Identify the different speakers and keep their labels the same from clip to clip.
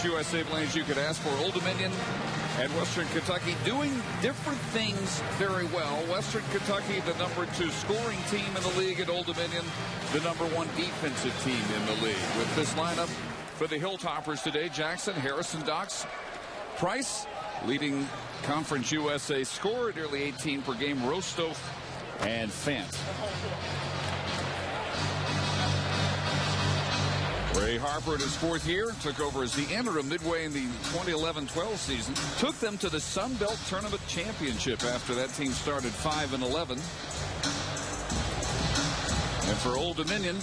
Speaker 1: Conference USA Blaze you could ask for. Old Dominion and Western Kentucky doing different things very well. Western Kentucky, the #2 scoring team in the league, and Old Dominion, the #1 defensive team in the league. With this lineup for the Hilltoppers today, Jackson, Harrison, Docks, Price, leading Conference USA scorer, nearly 18 per game, Rostov and Fant. Ray Harper in his 4th year took over as the interim midway in the 2011-12 season. Took them to the Sun Belt Tournament Championship after that team started 5-11. And for Old Dominion,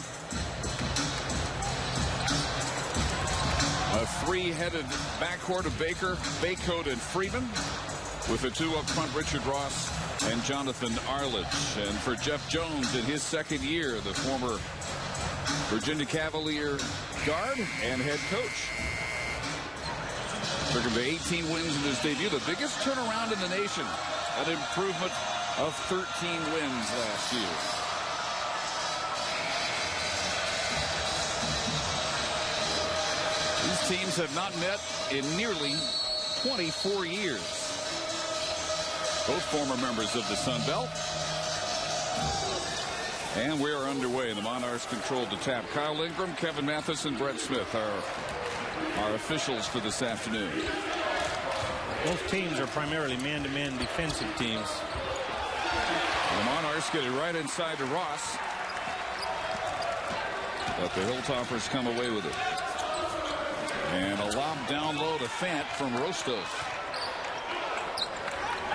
Speaker 1: a 3-headed backcourt of Baker, Baycoat, and Freeman, with the 2 up front, Richard Ross and Jonathan Arledge. And for Jeff Jones in his 2nd year, the former Virginia Cavalier guard and head coach. Took him to 18 wins in his debut, the biggest turnaround in the nation, an improvement of 13 wins last year. These teams have not met in nearly 24 years. Both former members of the Sun Belt. And we are underway. The Monarchs control the tap. Kyle Ingram, Kevin Mathis, and Brett Smith are our officials for this afternoon.
Speaker 2: Both teams are primarily man-to-man defensive teams.
Speaker 1: The Monarchs get it right inside to Ross. But the Hilltoppers come away with it. And a lob down low to Fant from Rostov.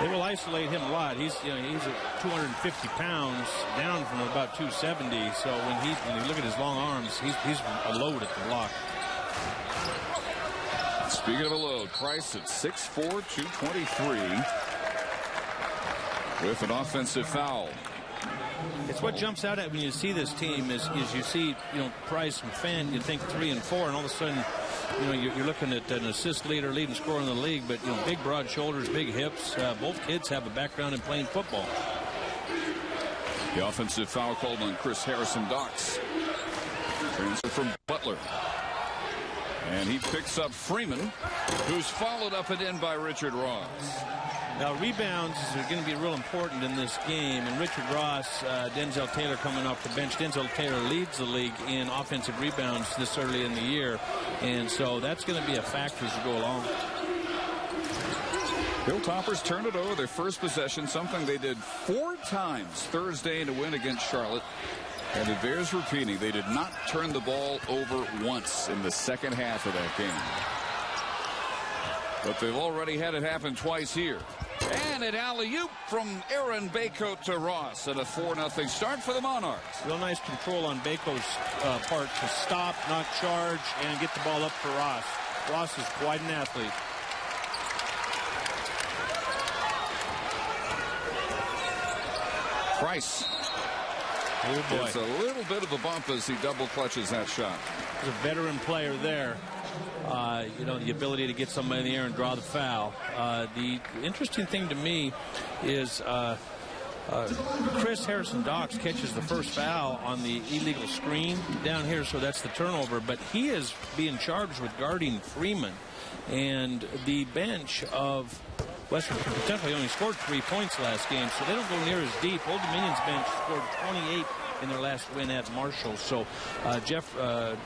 Speaker 2: They will isolate him a lot. He's at 250 pounds, down from about 270. So when you look at his long arms, he's a load at the block.
Speaker 1: Speaking of a load, Price at 6'4", 223, with an offensive foul.
Speaker 2: It's what jumps out at when you see this team is you see Price and Fant, you think 3 and 4, and all of a sudden you're looking at an assist leader, leading scorer in the league, but big broad shoulders, big hips. Both kids have a background in playing football.
Speaker 1: The offensive foul called on Chris Harrison Docks. Transfer from Butler. And he picks up Freeman, who's followed up and in by Richard Ross.
Speaker 2: Now, rebounds are going to be real important in this game. And Richard Ross, Denzel Taylor coming off the bench. Denzel Taylor leads the league in offensive rebounds this early in the year. And so that's going to be a factor as you go along.
Speaker 1: Hilltoppers turned it over their first possession, something they did 4 times Thursday in a win against Charlotte. And it bears repeating, they did not turn the ball over once in the second half of that game. But they've already had it happen twice here. And an alley-oop from Aaron Baycoat to Ross, and a 4-0 start for the Monarchs.
Speaker 2: Real nice control on Baycoat's part to stop, not charge, and get the ball up for Ross. Ross is quite an athlete.
Speaker 1: Price.
Speaker 2: Oh boy.
Speaker 1: It's a little bit of a bump as he double clutches that shot.
Speaker 2: There's a veteran player there. The ability to get somebody in the air and draw the foul. The interesting thing to me is Chris Harrison Docks catches the first foul on the illegal screen down here, so that's the turnover. But he is being charged with guarding Freeman. And the bench of Western Kentucky only scored 3 points last game, so they don't go near as deep. Old Dominion's bench scored 28 in their last win at Marshall. So Jeff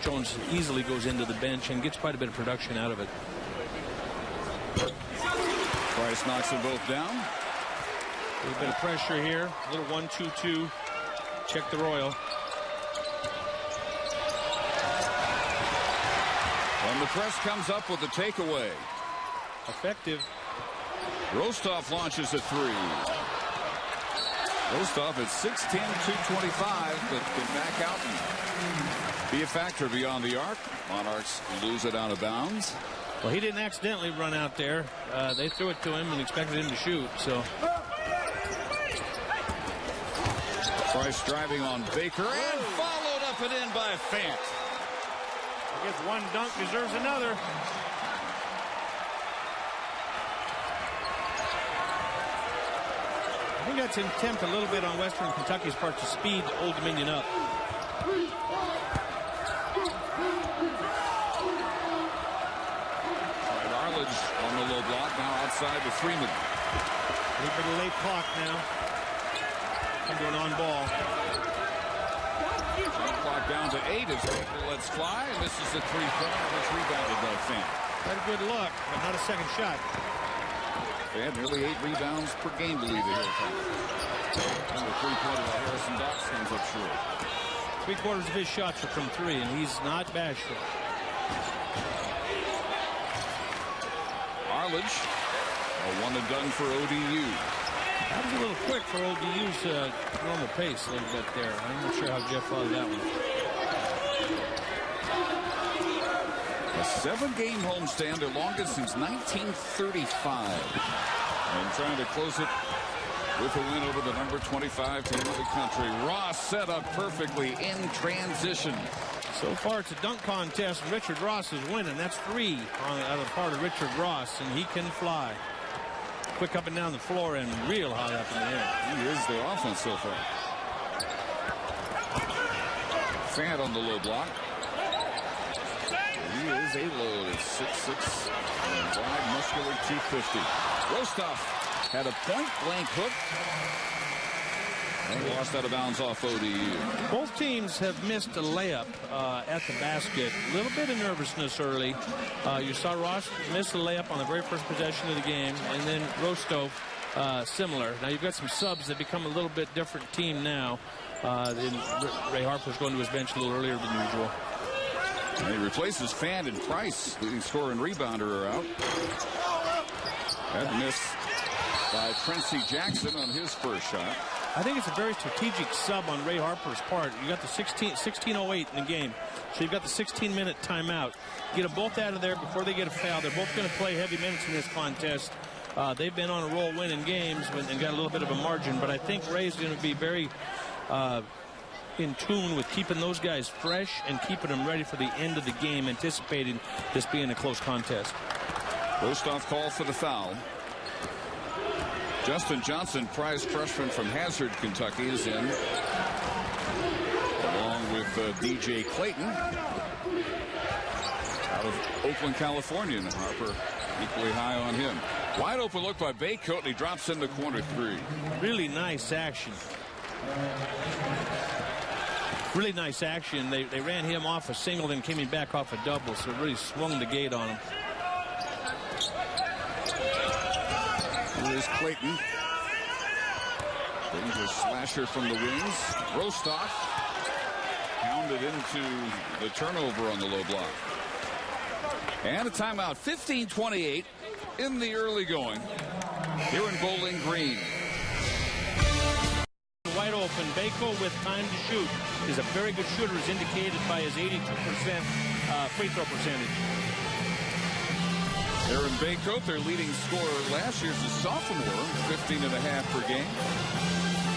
Speaker 2: Jones easily goes into the bench and gets quite a bit of production out of it.
Speaker 1: Price knocks them both down.
Speaker 2: A little bit of pressure here. A little 1-2-2. Check the Royal.
Speaker 1: And the press comes up with a takeaway.
Speaker 2: Effective.
Speaker 1: Rostov launches a 3. Rostov at 6'10", 225, but can back out and be a factor beyond the arc. Monarchs lose it out of bounds.
Speaker 2: Well, he didn't accidentally run out there. They threw it to him and expected him to shoot. So
Speaker 1: Price driving on Baker and followed up and in by Fant.
Speaker 2: I guess one dunk deserves another. I think that's an attempt a little bit on Western Kentucky's part to speed Old Dominion up.
Speaker 1: side to Freeman.
Speaker 2: A little bit of late clock now. I'm going on ball.
Speaker 1: Clock down to 8 as Baker lets fly, and this is a three-pointer that's rebounded by Fant.
Speaker 2: Had a good look, but not a second shot.
Speaker 1: Fant nearly 8 rebounds per game to lead the Hilltoppers. And the three-pointer by Harrison Dox comes up short.
Speaker 2: 3/4 of his shots are from 3, and he's not bashful.
Speaker 1: Arledge, a one and done for ODU.
Speaker 2: That was a little quick for ODU's normal pace a little bit there. I'm not sure how Jeff thought of that one.
Speaker 1: A 7-game homestand, their longest since 1935. And trying to close it with a win over the number 25 team of the country. Ross set up perfectly in transition.
Speaker 2: So far, it's a dunk contest. Richard Ross is winning. That's 3 on the other part of Richard Ross, and he can fly. Quick up and down the floor and real high up in the air.
Speaker 1: He is the offense so far. Fant on the low block. He is a load at 6'6", wide, muscular, 250. Rostov had a point-blank hook. And lost out of bounds off ODU.
Speaker 2: Both teams have missed a layup at the basket. A little bit of nervousness early. You saw Ross miss a layup on the very first possession of the game, and then Rostov similar. Now you've got some subs that become a little bit different team now. Ray Harper's going to his bench a little earlier than usual.
Speaker 1: And he replaces Fant and Price. Leading scorer and rebounder are out. That miss by Tracy Jackson on his first shot.
Speaker 2: I think it's a very strategic sub on Ray Harper's part. You got the 16:08 in the game, so you've got the 16-minute timeout. Get them both out of there before they get a foul. They're both going to play heavy minutes in this contest. They've been on a roll winning games and got a little bit of a margin, but I think Ray's going to be very in tune with keeping those guys fresh and keeping them ready for the end of the game, anticipating this being a close contest.
Speaker 1: Rostov called for the foul. Justin Johnson, prize freshman from Hazard, Kentucky, is in, along with DJ Clayton out of Oakland, California, and Harper equally high on him. Wide open look by Baycoat, and he drops in the corner 3.
Speaker 2: Really nice action. Really nice action. They ran him off a single, then came back off a double, so it really swung the gate on him.
Speaker 1: Here's Clayton. Dangerous slasher from the wings. Rostov pounded into the turnover on the low block. And a timeout. 15-28 in the early going here in Bowling Green.
Speaker 2: Wide open. Bako with time to shoot is a very good shooter, as indicated by his 82% free throw percentage.
Speaker 1: Aaron Baycoat, their leading scorer last year, is a sophomore, 15.5 per game.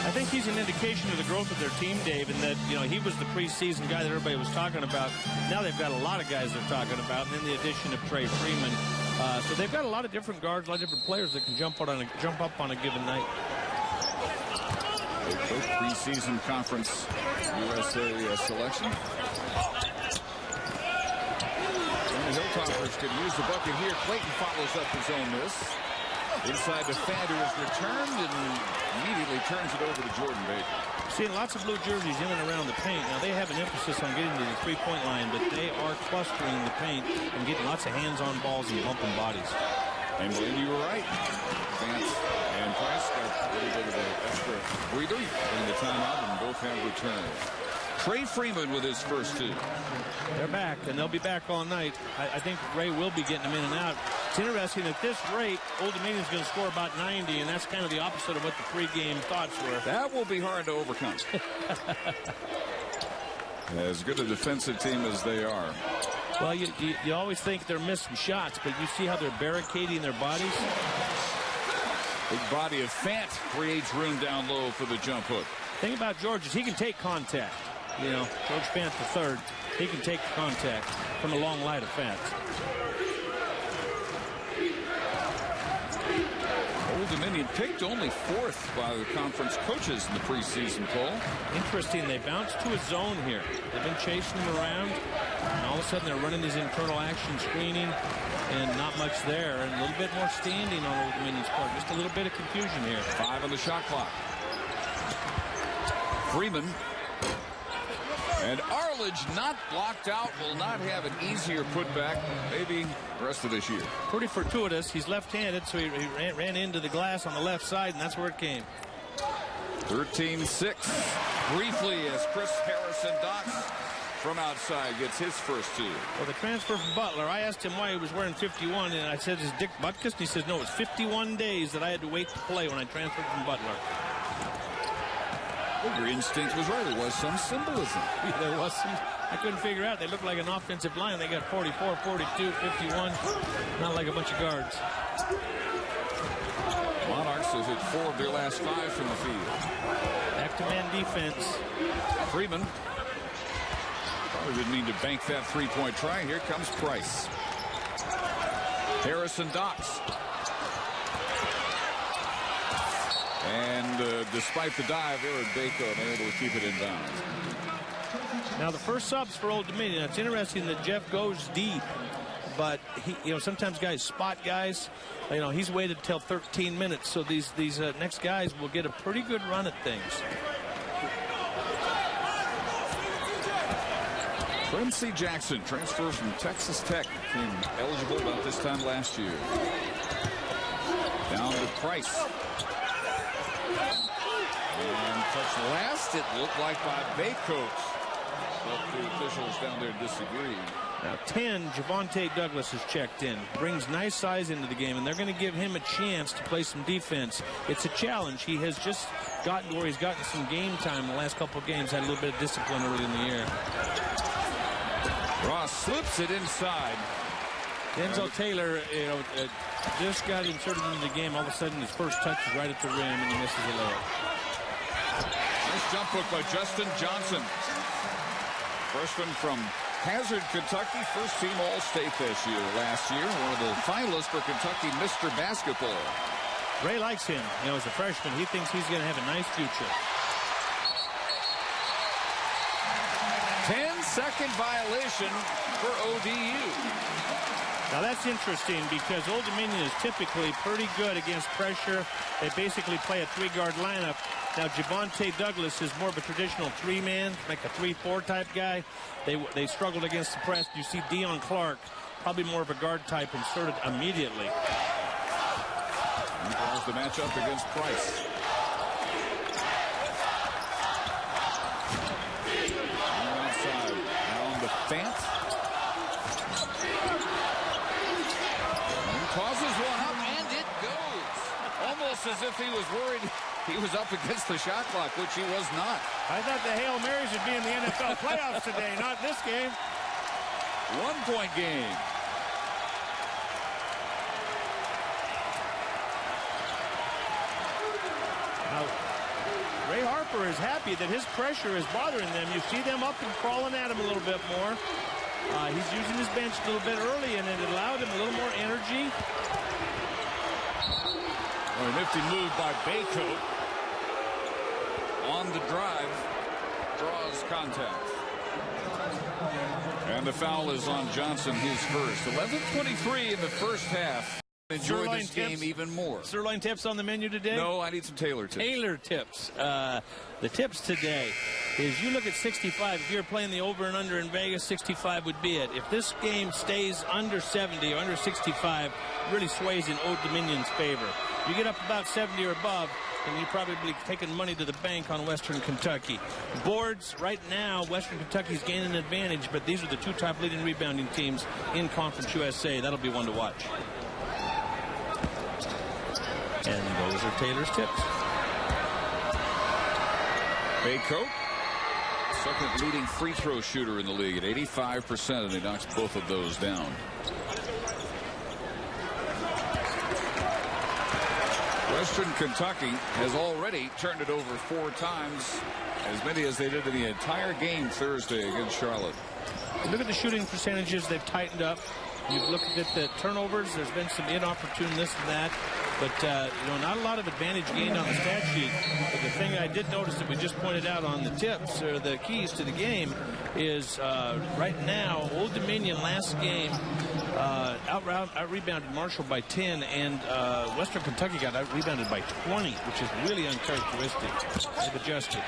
Speaker 2: I think he's an indication of the growth of their team, Dave, and that, you know, he was the preseason guy that everybody was talking about. Now they've got a lot of guys they're talking about, and then the addition of Trey Freeman. So they've got a lot of different guards, a lot of different players that can jump up on a given night.
Speaker 1: Both preseason conference USA selection. The Hilltoppers could use the bucket here. Clayton follows up his own miss. Inside the Fant, who has returned and immediately turns it over to Jordan Baker.
Speaker 2: Seeing lots of blue jerseys in and around the paint. Now, they have an emphasis on getting to the three-point line, but they are clustering the paint and getting lots of hands-on balls and bumping bodies.
Speaker 1: And Glenn, you were right. Fant and Price got a little bit of an extra breather in the timeout, and both have returned. Trey Freeman with his first 2.
Speaker 2: They're back, and they'll be back all night. I think Ray will be getting them in and out. It's interesting, at this rate, Old Dominion's going to score about 90, and that's kind of the opposite of what the pregame thoughts were.
Speaker 1: That will be hard to overcome. As good a defensive team as they are.
Speaker 2: Well, you always think they're missing shots, but you see how they're barricading their bodies?
Speaker 1: Big body of Fant creates room down low for the jump hook.
Speaker 2: The thing about George is he can take contact. You know, George Fant III, he can take contact from a long line of Fant.
Speaker 1: Old Dominion picked only 4th by the conference coaches in the preseason poll.
Speaker 2: Interesting, they bounced to a zone here. They've been chasing him around, and all of a sudden they're running these internal action screening, and not much there, and a little bit more standing on Old Dominion's part. Just a little bit of confusion here.
Speaker 1: 5 on the shot clock. Freeman. And Arledge not blocked out, will not have an easier putback maybe the rest of this year.
Speaker 2: Pretty fortuitous. He's left-handed, so he ran into the glass on the left side, and that's where it came.
Speaker 1: 13-6. Briefly as Chris Harrison Docks from outside gets his first 2.
Speaker 2: Well, the transfer from Butler, I asked him why he was wearing 51, and I said, is Dick Butkus? And he says, no, it's 51 days that I had to wait to play when I transferred from Butler.
Speaker 1: Your instinct was right. There was some symbolism.
Speaker 2: There was some. I couldn't figure out. They looked like an offensive line. They got 44, 42, 51. Not like a bunch of guards.
Speaker 1: Monarchs has hit 4 of their last 5 from the field.
Speaker 2: Back-to-man defense.
Speaker 1: Freeman. Probably didn't mean to bank that three-point try. Here comes Price. Harrison Docks. And despite the dive, Aaron Bako able to keep it in bounds.
Speaker 2: Now the first subs for Old Dominion. It's interesting that Jeff goes deep, but he, sometimes guys spot guys. He's waited till 13 minutes, so these next guys will get a pretty good run at things.
Speaker 1: Quincy Jackson, transfer from Texas Tech, became eligible about this time last year. Down to Price. And touched last, it looked like by Baycoats. But the officials down there disagree.
Speaker 2: Now 10, Javonte Douglas has checked in. Brings nice size into the game, and they're going to give him a chance to play some defense. It's a challenge. He has just gotten to where he's gotten some game time in the last couple of games. Had a little bit of discipline early in the year.
Speaker 1: Ross slips it inside.
Speaker 2: Denzel Taylor, just got inserted into the game. All of a sudden, his first touch is right at the rim, and he misses a layup.
Speaker 1: Nice jump hook by Justin Johnson. Freshman from Hazard, Kentucky. First team All-State last year. One of the finalists for Kentucky Mr. Basketball.
Speaker 2: Ray likes him. As a freshman, he thinks he's going to have a nice future.
Speaker 1: 10-second violation for ODU.
Speaker 2: Now that's interesting because Old Dominion is typically pretty good against pressure. They basically play a 3-guard lineup. Now Javonte Douglas is more of a traditional 3-man, like a 3-4 type guy. They struggled against the press. You see Dion Clark, probably more of a guard type, inserted immediately.
Speaker 1: He calls the matchup against Price. Outside, down to Fant. Tosses one up, and it goes. Almost as if he was worried he was up against the shot clock, which he was not.
Speaker 2: I thought the Hail Marys would be in the NFL playoffs today, not this game.
Speaker 1: 1-point game.
Speaker 2: Now, Ray Harper is happy that his pressure is bothering them. You see them up and crawling at him a little bit more. He's using his bench a little bit early, and it allowed him a little more energy.
Speaker 1: A nifty move by Baycoat. On the drive, draws contact. And the foul is on Johnson, his first. 11:23 in the first half. Enjoy this game even more.
Speaker 2: Sirloin tips on the menu today?
Speaker 1: No, I need some Taylor tips.
Speaker 2: Taylor tips. The tips today is you look at 65. If you're playing the over and under in Vegas, 65 would be it. If this game stays under 70 or under 65, really sways in Old Dominion's favor. You get up about 70 or above, and you're probably taking money to the bank on Western Kentucky. Boards, right now, Western Kentucky's gaining an advantage, but these are the 2 top leading rebounding teams in Conference USA. That'll be one to watch. And those are Taylor's tips.
Speaker 1: Baycoat, second leading free throw shooter in the league at 85%, and he knocks both of those down. Western Kentucky has already turned it over 4 times, as many as they did in the entire game Thursday against Charlotte.
Speaker 2: Look at the shooting percentages. They've tightened up. You've looked at the turnovers. There's been some inopportune this and that. But, not a lot of advantage gained on the stat sheet. But the thing I did notice that we just pointed out on the tips, or the keys to the game, is right now, Old Dominion last game out-rebounded Marshall by 10, and Western Kentucky got out-rebounded by 20, which is really uncharacteristic. They've adjusted.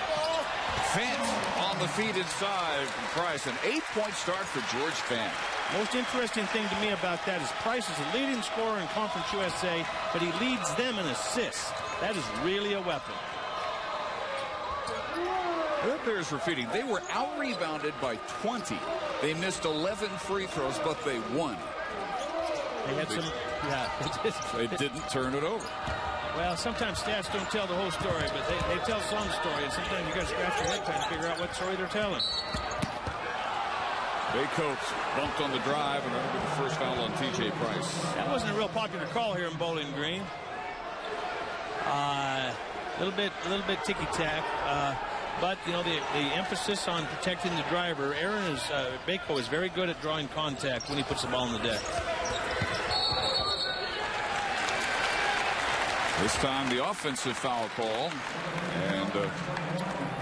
Speaker 1: Fant on the feet inside from Price. An 8-point start for George Fant.
Speaker 2: Most interesting thing to me about that is Price is a leading scorer in Conference USA, but he leads them in assists. That is really a weapon.
Speaker 1: The Bears were feeding. They were out-rebounded by 20. They missed 11 free throws, but they won.
Speaker 2: They had some,
Speaker 1: They didn't turn it over.
Speaker 2: Well, sometimes stats don't tell the whole story, but they tell some story, and sometimes you got to scratch your head trying to figure out what story they're telling.
Speaker 1: Bay Coats bumped on the drive, and that'll be the first foul on T.J. Price.
Speaker 2: That wasn't a real popular call here in Bowling Green. A little bit ticky-tack. But, the emphasis on protecting the driver. Bako is very good at drawing contact when he puts the ball on the deck.
Speaker 1: This time the offensive foul call. And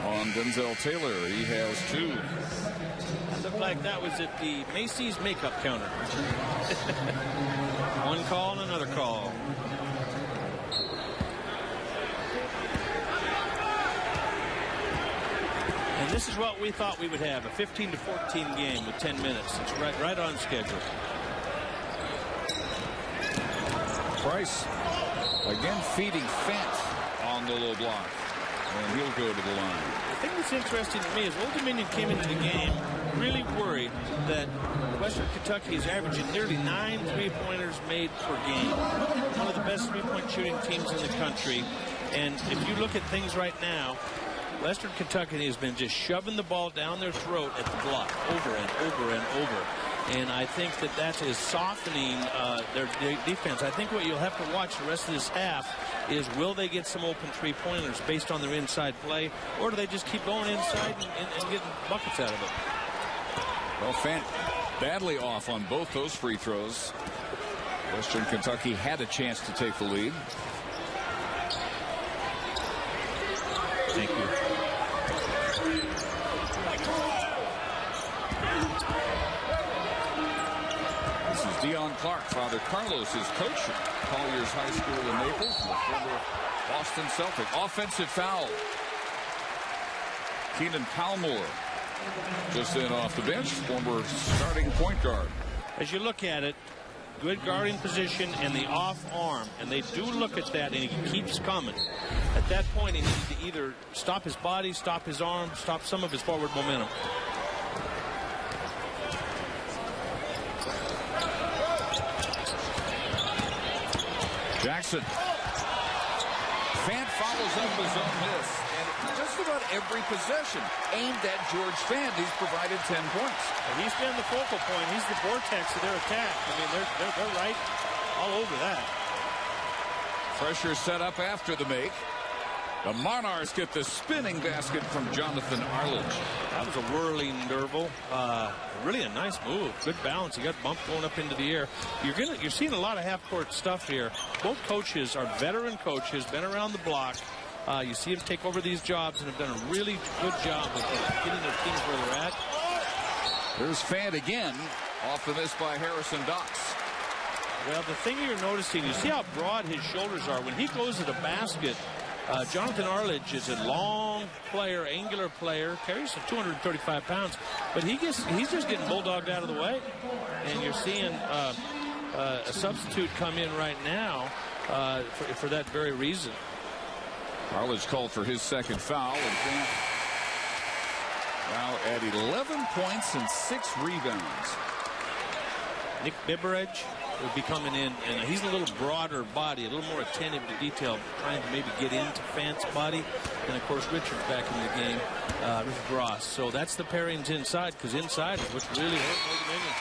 Speaker 1: on Denzel Taylor, he has 2.
Speaker 2: It looked like that was at the Macy's makeup counter. One call and another call. And this is what we thought we would have, a 15-14 game with 10 minutes. It's right on schedule.
Speaker 1: Price again feeding Fant on the low block. And he'll go to the line.
Speaker 2: The thing that's interesting to me is Old Dominion came into the game really worried that Western Kentucky is averaging nearly 9 3-pointers made per game. One of the best 3-point shooting teams in the country. And if you look at things right now, Western Kentucky has been just shoving the ball down their throat at the block over and over and over. And I think that is softening their defense. I think what you'll have to watch the rest of this half is, will they get some open 3-pointers based on their inside play, or do they just keep going inside and getting buckets out of it?
Speaker 1: Well, Fant badly off on both those free throws. Western Kentucky had a chance to take the lead.
Speaker 2: Thank you.
Speaker 1: This is Deion Clark. Father Carlos is coach at Colliers High School in Naples, the former Boston Celtic. Offensive foul. Keenan Palmore just in off the bench, former starting point guard.
Speaker 2: As you look at it, good guarding position and the off arm, and they do look at that, and he keeps coming. At that point, he needs to either stop his body, stop his arm, stop some of his forward momentum.
Speaker 1: Jackson. Fant follows up his own miss, and just about every possession aimed at George Fant, he's provided 10 points.
Speaker 2: And he's been the focal point. He's the vortex of their attack. I mean, they're right all over that.
Speaker 1: Pressure set up after the make. The Monarchs get the spinning basket from Jonathan Arledge.
Speaker 2: That was a whirling Derval. Really a nice move. Good balance. He got bumped going up into the air. You're seeing a lot of half-court stuff here. Both coaches are veteran coaches, been around the block. You see them take over these jobs and have done a really good job of getting their teams where they're at.
Speaker 1: There's Fant again, off the miss by Harrison Docks.
Speaker 2: Well, the thing you're noticing, you see how broad his shoulders are. When he goes to the basket, Jonathan Arledge is a long player, angular player, carries 235 pounds, but he's just getting bulldogged out of the way. And you're seeing a substitute come in right now for that very reason.
Speaker 1: Arledge called for his second foul, and Fant now at 11 points and 6 rebounds.
Speaker 2: Nick Biberage will be coming in, and he's a little broader body, a little more attentive to detail, trying to maybe get into Fant's body. And of course, Richard's back in the game, Richard Ross. So that's the pairings inside, because inside is what's really hurting Old Dominion.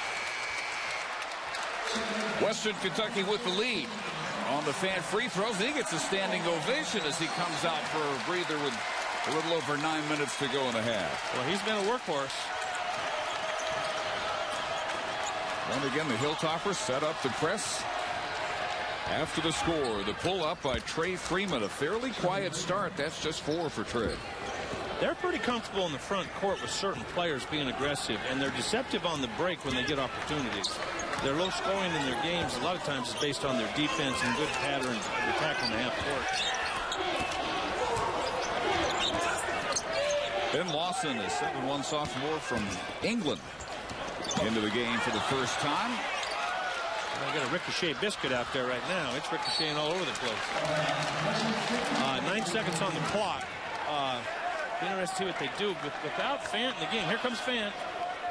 Speaker 1: Western Kentucky with the lead on the Fant free throws. He gets a standing ovation as he comes out for a breather with a little over 9 minutes to go in the half.
Speaker 2: Well, he's been a workhorse.
Speaker 1: And again, the Hilltoppers set up the press. After the score, the pull up by Trey Freeman, a fairly quiet start. That's just 4 for Trey.
Speaker 2: They're pretty comfortable in the front court with certain players being aggressive, and they're deceptive on the break when they get opportunities. They're low scoring in their games. A lot of times it's based on their defense and good patterns of attack on the half court.
Speaker 1: Ben Lawson, a 7'1" sophomore from England, into the game for the first time.
Speaker 2: I got a ricochet biscuit out there right now. It's ricocheting all over the place. 9 seconds on the clock. Interesting to see what they do. Without Fant in the game, here comes Fant.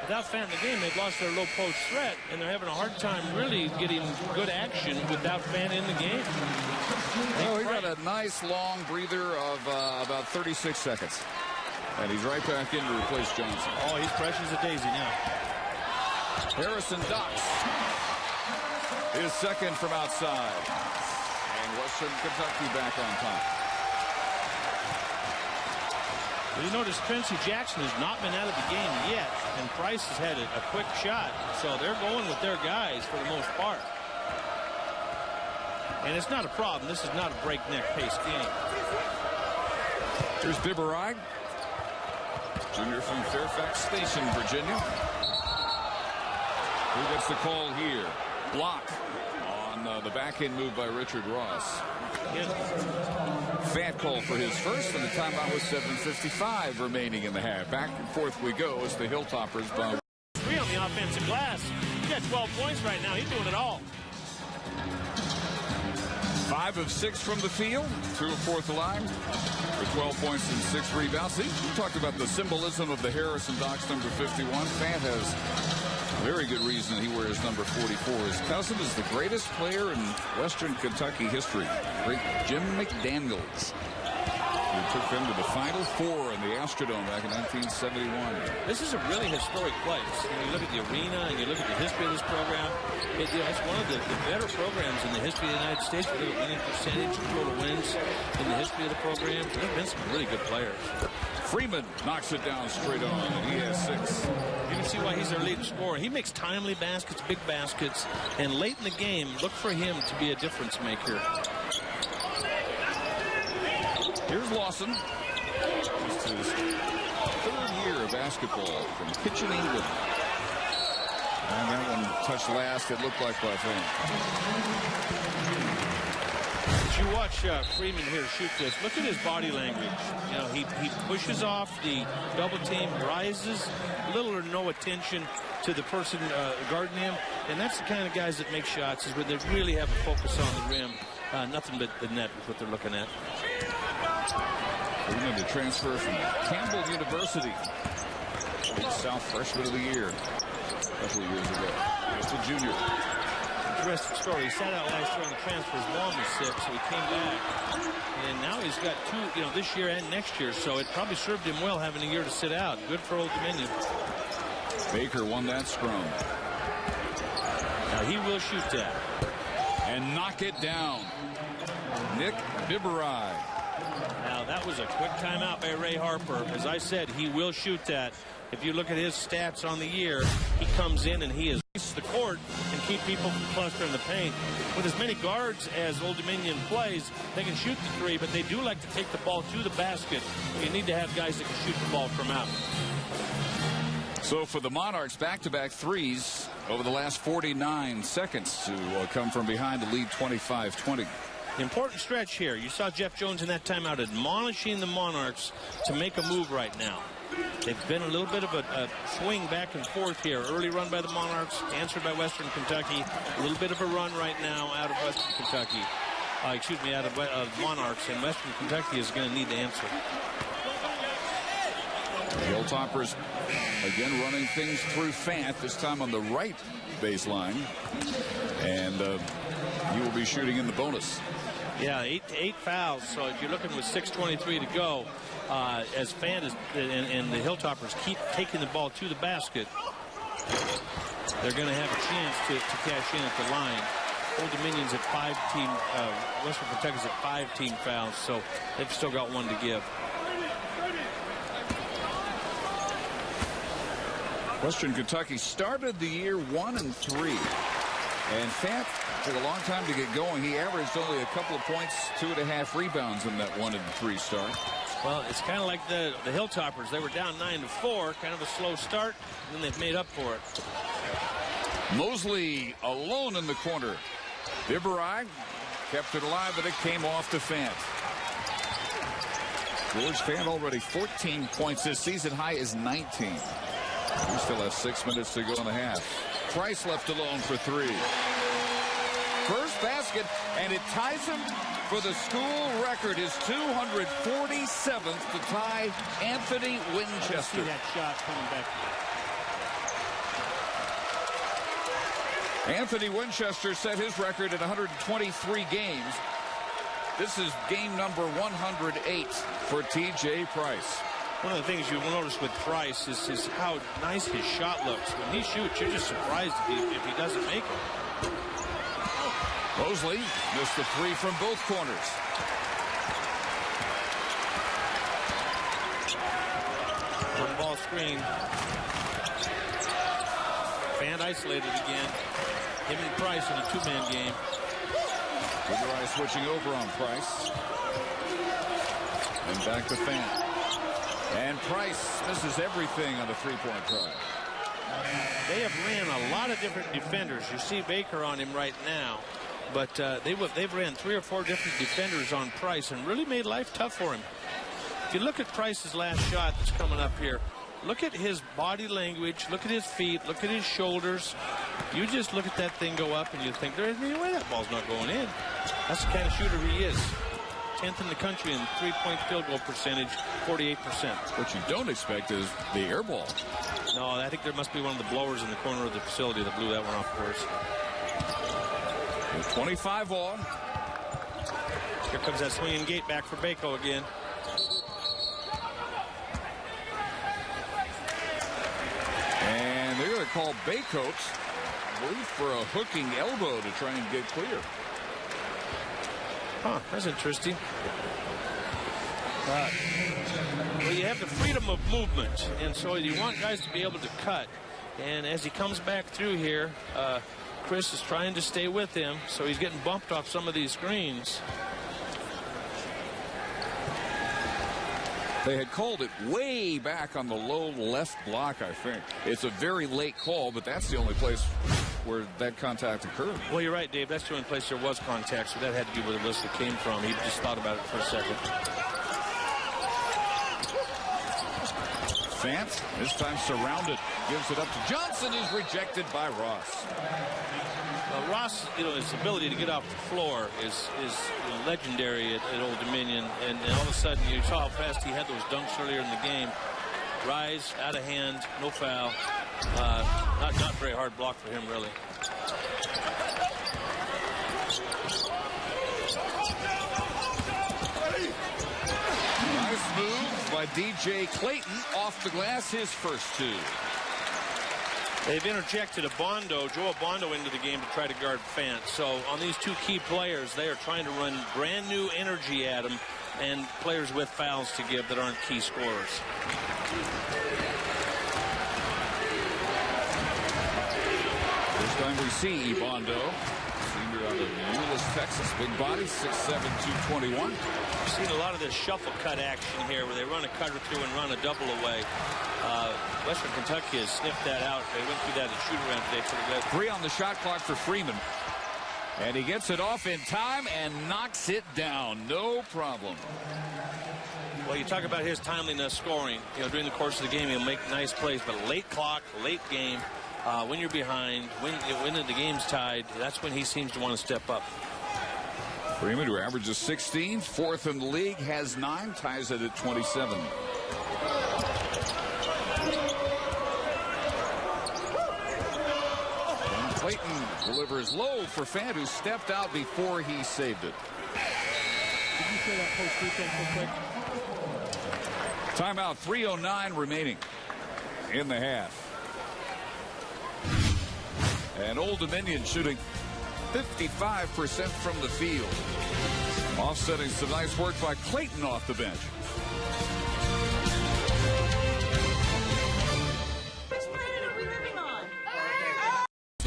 Speaker 2: Without Fant in the game, they've lost their low post threat, and they're having a hard time really getting good action without Fant in the game.
Speaker 1: Oh, he got a nice long breather of about 36 seconds. And he's right back in to replace Johnson.
Speaker 2: Oh, he's fresh as a daisy now.
Speaker 1: Harrison Docks is second from outside. And Western Kentucky back on top.
Speaker 2: Well, you notice Quincy Jackson has not been out of the game yet, and Price has had a quick shot. So they're going with their guys for the most part. And it's not a problem. This is not a breakneck pace game.
Speaker 1: Here's Biberai, junior from Fairfax Station, Virginia. Who gets the call here? Block on the backhand move by Richard Ross. Fant called for his first, and the timeout was 7:55 remaining in the half. Back and forth we go as the Hilltoppers by
Speaker 2: 3 on the offensive glass. He's got 12 points right now. He's doing it all.
Speaker 1: 5 of 6 from the field, 2 of 4 at the line, with 12 points and 6 rebounds. See, we talked about the symbolism of the Harrison Docks number 51. Fant has very good reason he wears number 44. His cousin is the greatest player in Western Kentucky history, great Jim McDaniels, who took them to the Final Four in the Astrodome back in 1971.
Speaker 2: This is a really historic place. You look at the arena and you look at the history of this program. It's one of the better programs in the history of the United States. We look at winning percentage and total wins in the history of the program. There have been some really good players.
Speaker 1: Freeman knocks it down straight on, and he has 6.
Speaker 2: You can see why he's their leading scorer. He makes timely baskets, big baskets, and late in the game, look for him to be a difference maker.
Speaker 1: Here's Lawson. This is his 3rd year of basketball from Kitchen, England. And that one touched last, it looked like by Fant.
Speaker 2: As you watch Freeman here shoot this, look at his body language. You know, he pushes off the double team, rises, little or no attention to the person guarding him, and that's the kind of guys that make shots, is when they really have a focus on the rim. Nothing but the net is what they're looking at.
Speaker 1: Freeman to transfer from Campbell University. South freshman of the year a couple of years ago. Just a junior.
Speaker 2: Interesting story. He sat out last year on the transfer. His mom was sick, so he came back. And now he's got 2, this year and next year. So it probably served him well having a year to sit out. Good for Old Dominion.
Speaker 1: Baker won that scrum.
Speaker 2: Now he will shoot that.
Speaker 1: And knock it down. Nick Biberai.
Speaker 2: Now that was a quick timeout by Ray Harper. As I said, he will shoot that. If you look at his stats on the year, he comes in and he is the court and keep people from clustering the paint. With as many guards as Old Dominion plays, they can shoot the 3, but they do like to take the ball to the basket. You need to have guys that can shoot the ball from out.
Speaker 1: So for the Monarchs, back-to-back threes over the last 49 seconds to come from behind to lead 25-20.
Speaker 2: Important stretch here. You saw Jeff Jones in that timeout admonishing the Monarchs to make a move right now. They've been a little bit of a swing back and forth here. Early run by the Monarchs, answered by Western Kentucky. A little bit of a run right now out of Western Kentucky. Out of Monarchs, and Western Kentucky is going to need to answer.
Speaker 1: The Hilltoppers again running things through Fant, this time on the right baseline. And he will be shooting in the bonus.
Speaker 2: Yeah, 8 fouls. So if you're looking with 6:23 to go, as Fant is, and the Hilltoppers keep taking the ball to the basket, they're going to have a chance to cash in at the line. Old Dominion's at 5-team, Western Kentucky's at 5-team fouls, so they've still got 1 to give.
Speaker 1: Western Kentucky started the year 1-3, and Fant Took a long time to get going. He averaged only a couple of points, 2.5 rebounds in that 1-3 start.
Speaker 2: Well, it's kind of like the Hilltoppers. They were down 9-4, kind of a slow start, and then they've made up for it.
Speaker 1: Mosley alone in the corner. Iberai kept it alive, but it came off to Fant. George Fant already 14 points. His season high is 19. We still have 6 minutes to go in the half. Price left alone for 3. First basket, and it ties him for the school record, his 247th to tie Anthony Winchester.
Speaker 3: See that shot coming back.
Speaker 1: Anthony Winchester set his record in 123 games. This is game number 108 for T.J. Price.
Speaker 2: One of the things you'll notice with Price is how nice his shot looks. When he shoots, you're just surprised if he doesn't make it.
Speaker 1: Mosley missed the 3 from both corners.
Speaker 2: One ball screen. Fant isolated again. Him and Price in a 2-man game.
Speaker 1: Iberai switching over on Price. And back to Fant. And Price misses everything on the 3-point try.
Speaker 2: They have ran a lot of different defenders. You see Baker on him right now. But they've ran 3 or 4 different defenders on Price and really made life tough for him. If you look at Price's last shot that's coming up here, look at his body language, look at his feet, look at his shoulders. You just look at that thing go up and you think, there isn't any way that ball's not going in. That's the kind of shooter he is. 10th in the country in 3-point field goal percentage, 48%.
Speaker 1: What you don't expect is the air ball.
Speaker 2: No, I think there must be one of the blowers in the corner of the facility that blew that one off course.
Speaker 1: 25 all.
Speaker 2: Here comes that swinging gate back for Bako again.
Speaker 1: And they're going to call Baycoats, I believe, for a hooking elbow to try and get clear.
Speaker 2: Huh, that's interesting. Well, you have the freedom of movement, and so you want guys to be able to cut. And as he comes back through here, Chris is trying to stay with him, so he's getting bumped off some of these screens.
Speaker 1: They had called it way back on the low left block, I think. It's a very late call, but that's the only place where that contact occurred.
Speaker 2: Well, you're right, Dave. That's the only place there was contact, so that had to be where the whistle came from. He just thought about it for a second.
Speaker 1: Fant, this time surrounded, gives it up to Johnson, who's rejected by Ross.
Speaker 2: Well, Ross, his ability to get off the floor is legendary at Old Dominion, and all of a sudden you saw how fast he had those dunks earlier in the game. Rise, out of hand, no foul. Not very hard block for him, really.
Speaker 1: Nice move by DJ Clayton off the glass, his first 2.
Speaker 2: They've interjected Joe Abondo into the game to try to guard Fant. So on these 2 key players, they are trying to run brand new energy at them and players with fouls to give that aren't key scorers.
Speaker 1: First time we see Abondo, senior out of Euless, Texas. Big body, 6'7", 221.
Speaker 2: We've seen a lot of this shuffle cut action here where they run a cut or 2 and run a double away. Western Kentucky has sniffed that out. They went through that at shoot-around today pretty good.
Speaker 1: 3 on the shot clock for Freeman. And he gets it off in time and knocks it down. No problem.
Speaker 2: Well, you talk about his timeliness scoring. During the course of the game, he'll make nice plays. But late clock, late game, when you're behind, when the game's tied, that's when he seems to want to step up.
Speaker 1: Freeman, who averages 16, 4th in the league, has 9, ties it at 27. And Clayton delivers low for Fant, who stepped out before he saved it.
Speaker 3: Did you say that post defense real quick?
Speaker 1: Timeout, 3:09 remaining in the half. And Old Dominion shooting 55% from the field. Offsetting some nice work by Clayton off the bench.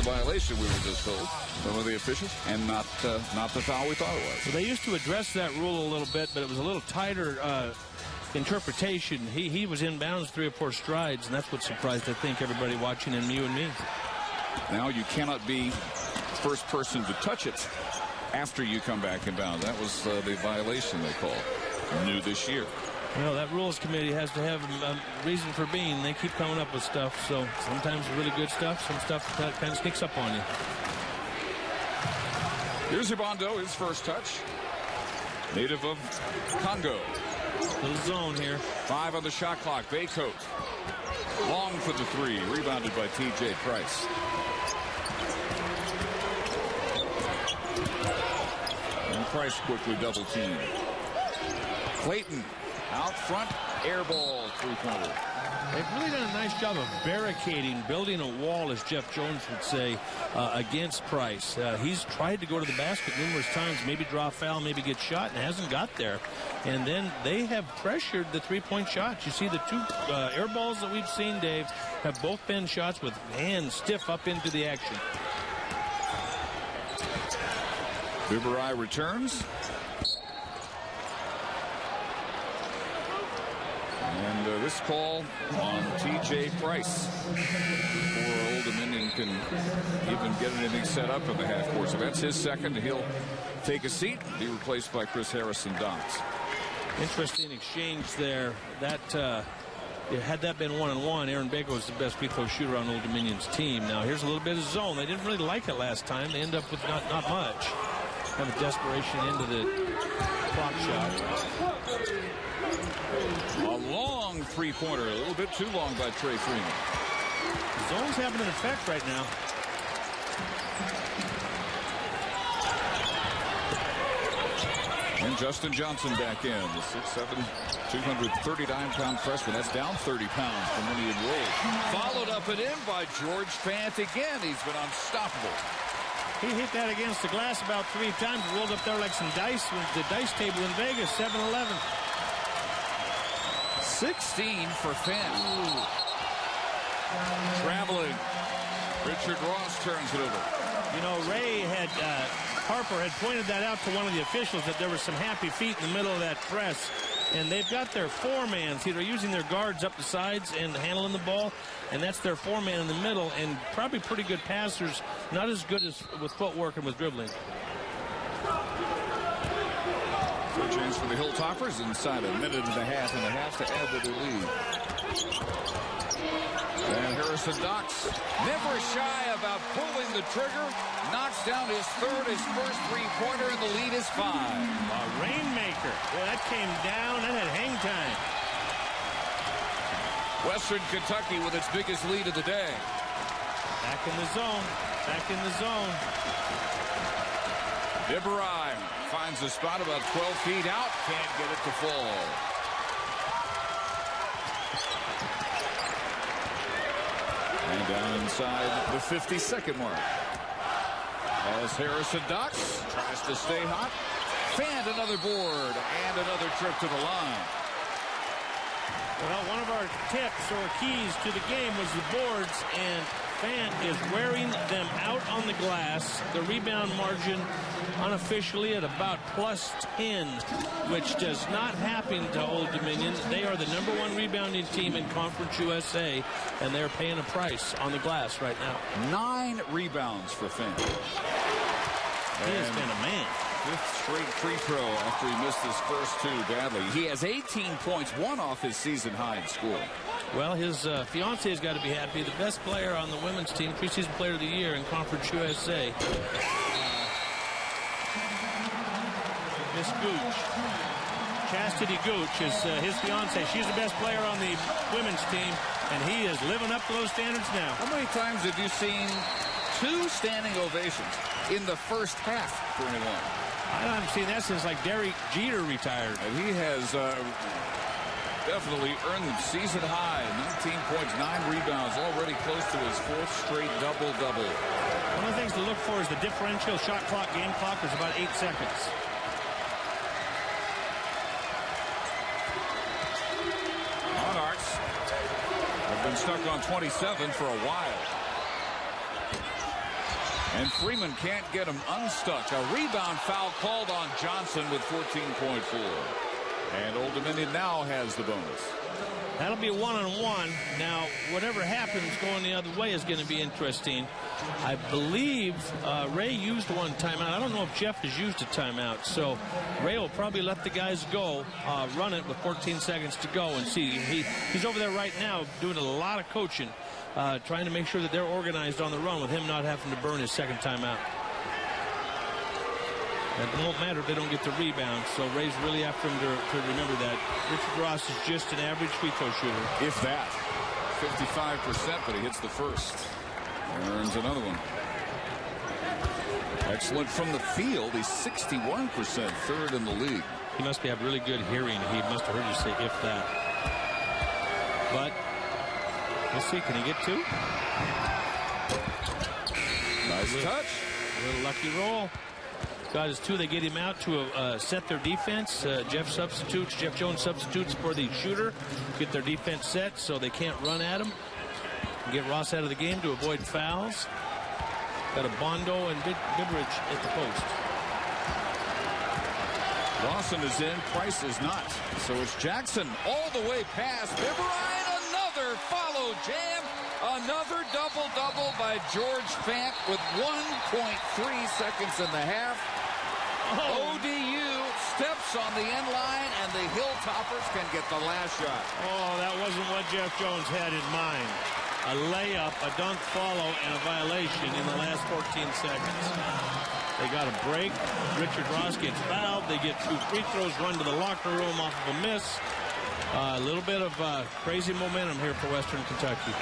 Speaker 1: the violation, we were just told. Some of the officials, and not the foul we thought it was.
Speaker 2: Well, they used to address that rule a little bit, but it was a little tighter interpretation. He was inbounds 3 or 4 strides, and that's what surprised, I think, everybody watching, and you and me.
Speaker 1: Now you cannot be first person to touch it after you come back inbounds. That was the violation they called. New this year.
Speaker 2: Well, that rules committee has to have a reason for being. They keep coming up with stuff, so sometimes really good stuff, some stuff that kind of sneaks up on you.
Speaker 1: Here's Ubondo, his first touch. Native of Congo.
Speaker 2: Little zone here.
Speaker 1: 5 on the shot clock. Baycoat. Long for the 3. Rebounded by T.J. Price. And Price quickly double teamed. Clayton out front. Air ball. 3-pointer.
Speaker 2: They've really done a nice job of barricading, building a wall, as Jeff Jones would say, against Price. He's tried to go to the basket numerous times, maybe draw a foul, maybe get shot, and hasn't got there. And then they have pressured the 3-point shots. You see the 2 air balls that we've seen, Dave, have both been shots with hands stiff up into the action.
Speaker 1: Uberai returns. And this call on T.J. Price before Old Dominion can even get anything set up in the half court. So that's his second. He'll take a seat, be replaced by Chris Harrison-Docks.
Speaker 2: Interesting exchange there. That had that been 1-on-1, Aaron Baker was the best free throw shooter on Old Dominion's team. Now here's a little bit of zone. They didn't really like it last time. They end up with not much. Kind of desperation into the clock shot.
Speaker 1: A long 3-pointer, a little bit too long by Trey Freeman.
Speaker 2: Zone's having an effect right now.
Speaker 1: And Justin Johnson back in, the 6'7", 239-pound freshman. That's down 30 pounds from when he enrolled. Followed up and in by George Fant again. He's been unstoppable.
Speaker 2: He hit that against the glass about 3 times. Rolled up there like some dice with the dice table in Vegas, 7-11.
Speaker 1: 16 for Fant. Traveling. Richard Ross turns it over.
Speaker 2: You know, Harper had pointed that out to one of the officials, that there were some happy feet in the middle of that press. And they've got their 4-man. See, they're using their guards up the sides and handling the ball. And that's their 4-man in the middle. And probably pretty good passers. Not as good as with footwork and with dribbling.
Speaker 1: So change for the Hilltoppers inside a minute and a half to add to their lead. And Harrison-Docks, never shy about pulling the trigger, knocks down his first 3-pointer, and the lead is 5.
Speaker 2: A rainmaker. Well, that came down. That had hang time.
Speaker 1: Western Kentucky with its biggest lead of the day.
Speaker 2: Back in the zone. Back in the zone.
Speaker 1: Uberai finds a spot about 12 feet out. Can't get it to fall. And down inside the 50-second mark. As Harrison-Docks tries to stay hot. Fant another board and another trip to the line.
Speaker 2: Well, one of our tips or keys to the game was the boards, and Fant is wearing them out on the glass. The rebound margin unofficially at about +10, which does not happen to Old Dominion. They are the #1 rebounding team in Conference USA, and they're paying a price on the glass right now.
Speaker 1: 9 rebounds for Fant.
Speaker 2: He has been a man.
Speaker 1: 5th straight free throw after he missed his first 2 badly. He has 18 points, 1 off his season high in scoring.
Speaker 2: Well, his fiance has got to be happy. The best player on the women's team, preseason player of the year in Conference USA. Miss Gooch. Chastity Gooch is his fiance. She's the best player on the women's team, and he is living up to those standards now.
Speaker 1: How many times have you seen 2 standing ovations in the first half for anyone?
Speaker 2: I haven't seen that since like Derek Jeter retired.
Speaker 1: And he has definitely earned the season high. 19 points, 9 rebounds, already close to his 4th straight double-double.
Speaker 2: One of the things to look for is the differential shot clock, game clock is about 8 seconds.
Speaker 1: Monarchs have been stuck on 27 for a while. And Freeman can't get him unstuck. A rebound foul called on Johnson with 14.4. And Old Dominion now has the bonus.
Speaker 2: That'll be a one-on-one. Now, whatever happens going the other way is going to be interesting. I believe Ray used one timeout. I don't know if Jeff has used a timeout. So Ray will probably let the guys go, run it with 14 seconds to go, and see. He's over there right now doing a lot of coaching, trying to make sure that they're organized on the run with him not having to burn his second timeout. It won't matter if they don't get the rebound, so Ray's really after him to remember that. Richard Ross is just an average free throw shooter.
Speaker 1: If that. 55%, but he hits the first. And earns another one. Excellent from the field. He's 61%, third in the league.
Speaker 2: He must have really good hearing. He must have heard you say if that. But we'll see. Can he get two?
Speaker 1: Nice touch.
Speaker 2: A little lucky roll. Got his two. They get him out to set their defense. Jeff Jones substitutes for the shooter. Get their defense set so they can't run at him. Get Ross out of the game to avoid fouls. Got a Bondo and Bibridge at the post.
Speaker 1: Lawson is in. Price is not. So it's Jackson all the way past Bibridge. Another follow jam. Another double-double by George Fant with 1.3 seconds in the half. ODU steps on the end line, and the Hilltoppers can get the last shot.
Speaker 2: Oh, that wasn't what Jeff Jones had in mind. A layup, a dunk follow, and a violation in the last 14 seconds. They got a break. Richard Ross gets fouled. They get two free throws, run to the locker room off of a miss. A little bit of crazy momentum here for Western Kentucky.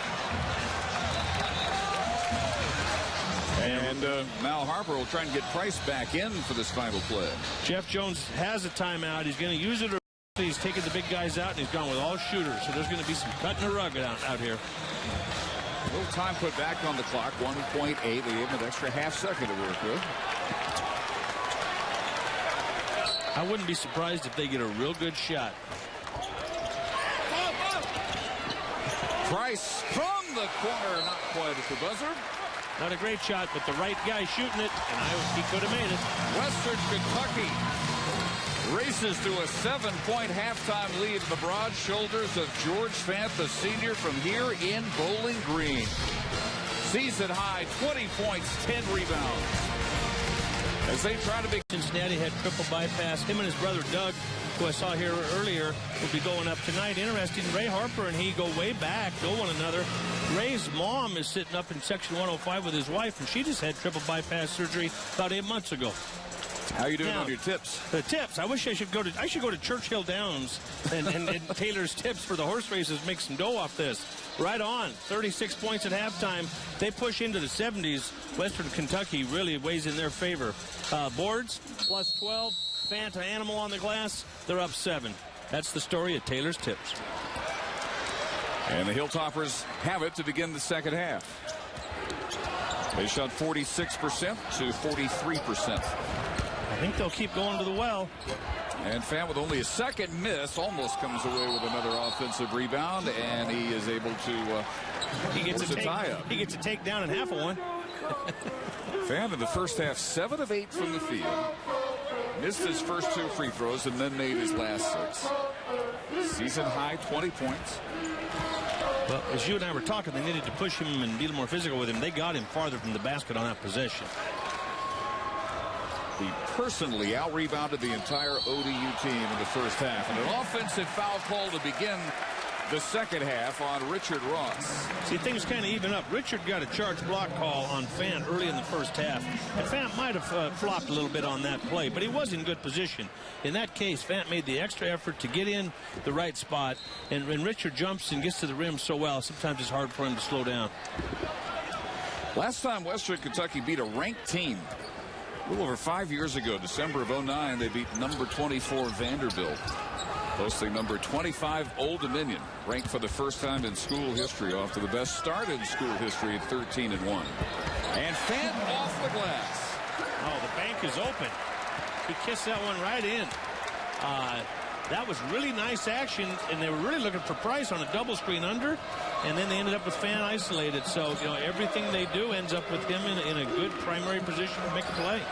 Speaker 1: And Mal Harper will try and get Price back in for this final play.
Speaker 2: Jeff Jones has a timeout. He's going to use it. He's taking the big guys out, and he's gone with all shooters. So there's going to be some cutting the rug out here.
Speaker 1: A little time put back on the clock, 1.8. They gave him an extra half second to work with.
Speaker 2: I wouldn't be surprised if they get a real good shot.
Speaker 1: Price from the corner, not quite at the buzzer.
Speaker 2: Not a great shot, but the right guy shooting it, and he could have made it.
Speaker 1: Western Kentucky races to a 7-point halftime lead in the broad shoulders of George Fant, the senior, from here in Bowling Green. Season high, 20 points, 10 rebounds. As they try to be...
Speaker 2: Cincinnati had triple bypass. Him and his brother Doug, who I saw here earlier, will be going up tonight. Interesting, Ray Harper and he go way back, know one another. Ray's mom is sitting up in section 105 with his wife, and she just had triple bypass surgery about 8 months ago.
Speaker 1: How you doing on your tips?
Speaker 2: The tips. I wish I should go to Churchill Downs and Taylor's Tips for the horse races, make some dough off this. Right on. 36 points at halftime. They push into the 70s. Western Kentucky really weighs in their favor. Boards, plus 12. Fanta Animal on the glass. They're up 7. That's the story at Taylor's Tips.
Speaker 1: And the Hilltoppers have it to begin the second half. They shot 46% to 43%.
Speaker 2: I think they'll keep going to the well.
Speaker 1: And Fant, with only a second miss, almost comes away with another offensive rebound, and he is able to tie up.
Speaker 2: He gets a takedown and half of one.
Speaker 1: Fant in the first half, 7 of 8 from the field. Missed his first 2 free throws and then made his last 6. Season high, 20 points.
Speaker 2: Well, as you and I were talking, they needed to push him and be a little more physical with him. They got him farther from the basket on that possession.
Speaker 1: He personally out-rebounded the entire ODU team in the first half. And an offensive foul call to begin the second half on Richard Ross.
Speaker 2: See, things kind of even up. Richard got a charge block call on Fant early in the first half. And Fant might have flopped a little bit on that play, but he was in good position. In that case, Fant made the extra effort to get in the right spot. And when Richard jumps and gets to the rim so well, sometimes it's hard for him to slow down.
Speaker 1: Last time Western Kentucky beat a ranked team, a little over 5 years ago, December of 2009, they beat number 24 Vanderbilt. Hosting number 25 Old Dominion, ranked for the first time in school history, off to the best start in school history at 13-1. And Fant off the glass.
Speaker 2: Oh, the bank is open. He kissed that one right in. that was really nice action, and they were really looking for Price on a double screen under, and then they ended up with Fant isolated. So, you know, everything they do ends up with him in a good primary position to make a play.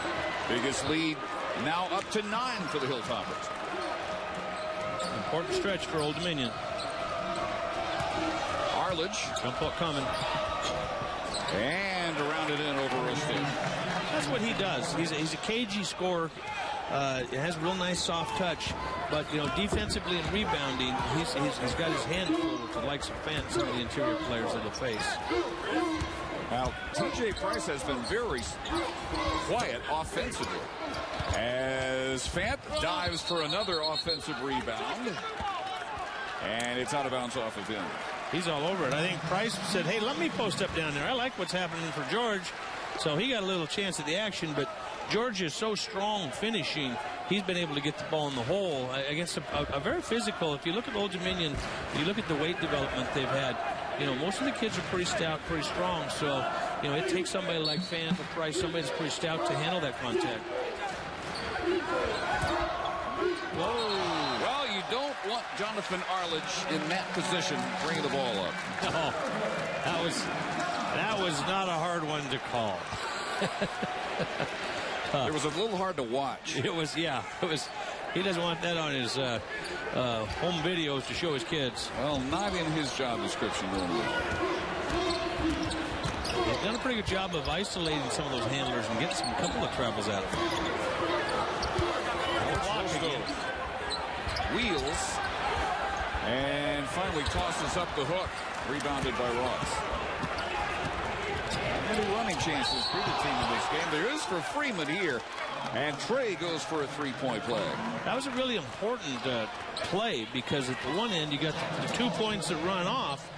Speaker 1: Biggest lead now up to 9 for the Hilltoppers.
Speaker 2: Important stretch for Old Dominion.
Speaker 1: Arledge.
Speaker 2: Jump ball coming.
Speaker 1: And around it in over Roasted.
Speaker 2: That's what he does. He's a cagey scorer. It has a real nice soft touch, but you know, defensively and rebounding, he's got his hand full with the likes of Fant, some of the interior players of the face.
Speaker 1: Now, TJ Price has been very quiet offensively as Fant dives for another offensive rebound, and it's out of bounds off of him.
Speaker 2: He's all over it. I think Price said, "Hey, let me post up down there. I like what's happening for George." So he got a little chance at the action, but George is so strong finishing, he's been able to get the ball in the hole against a very physical. If you look at Old Dominion, you look at the weight development they've had, you know, most of the kids are pretty stout, pretty strong. So, you know, it takes somebody like Fant or Price, somebody that's pretty stout, to handle that contact.
Speaker 1: Whoa. Well, you don't want Jonathan Arledge in that position, bringing the ball up.
Speaker 2: No, that was not a hard one to call.
Speaker 1: It was a little hard to watch.
Speaker 2: It was, yeah. It was. He doesn't want that on his home videos to show his kids.
Speaker 1: Well, not in his job description normally.
Speaker 2: He's done a pretty good job of isolating some of those handlers and getting a couple of travels out of them.
Speaker 1: Wheels. And finally tosses up the hook. Rebounded by Ross. Many running chances for the team in this game. There is for Freeman here. And Trey goes for a three-point play.
Speaker 2: That was a really important play, because at the one end you got the 2 points that run off,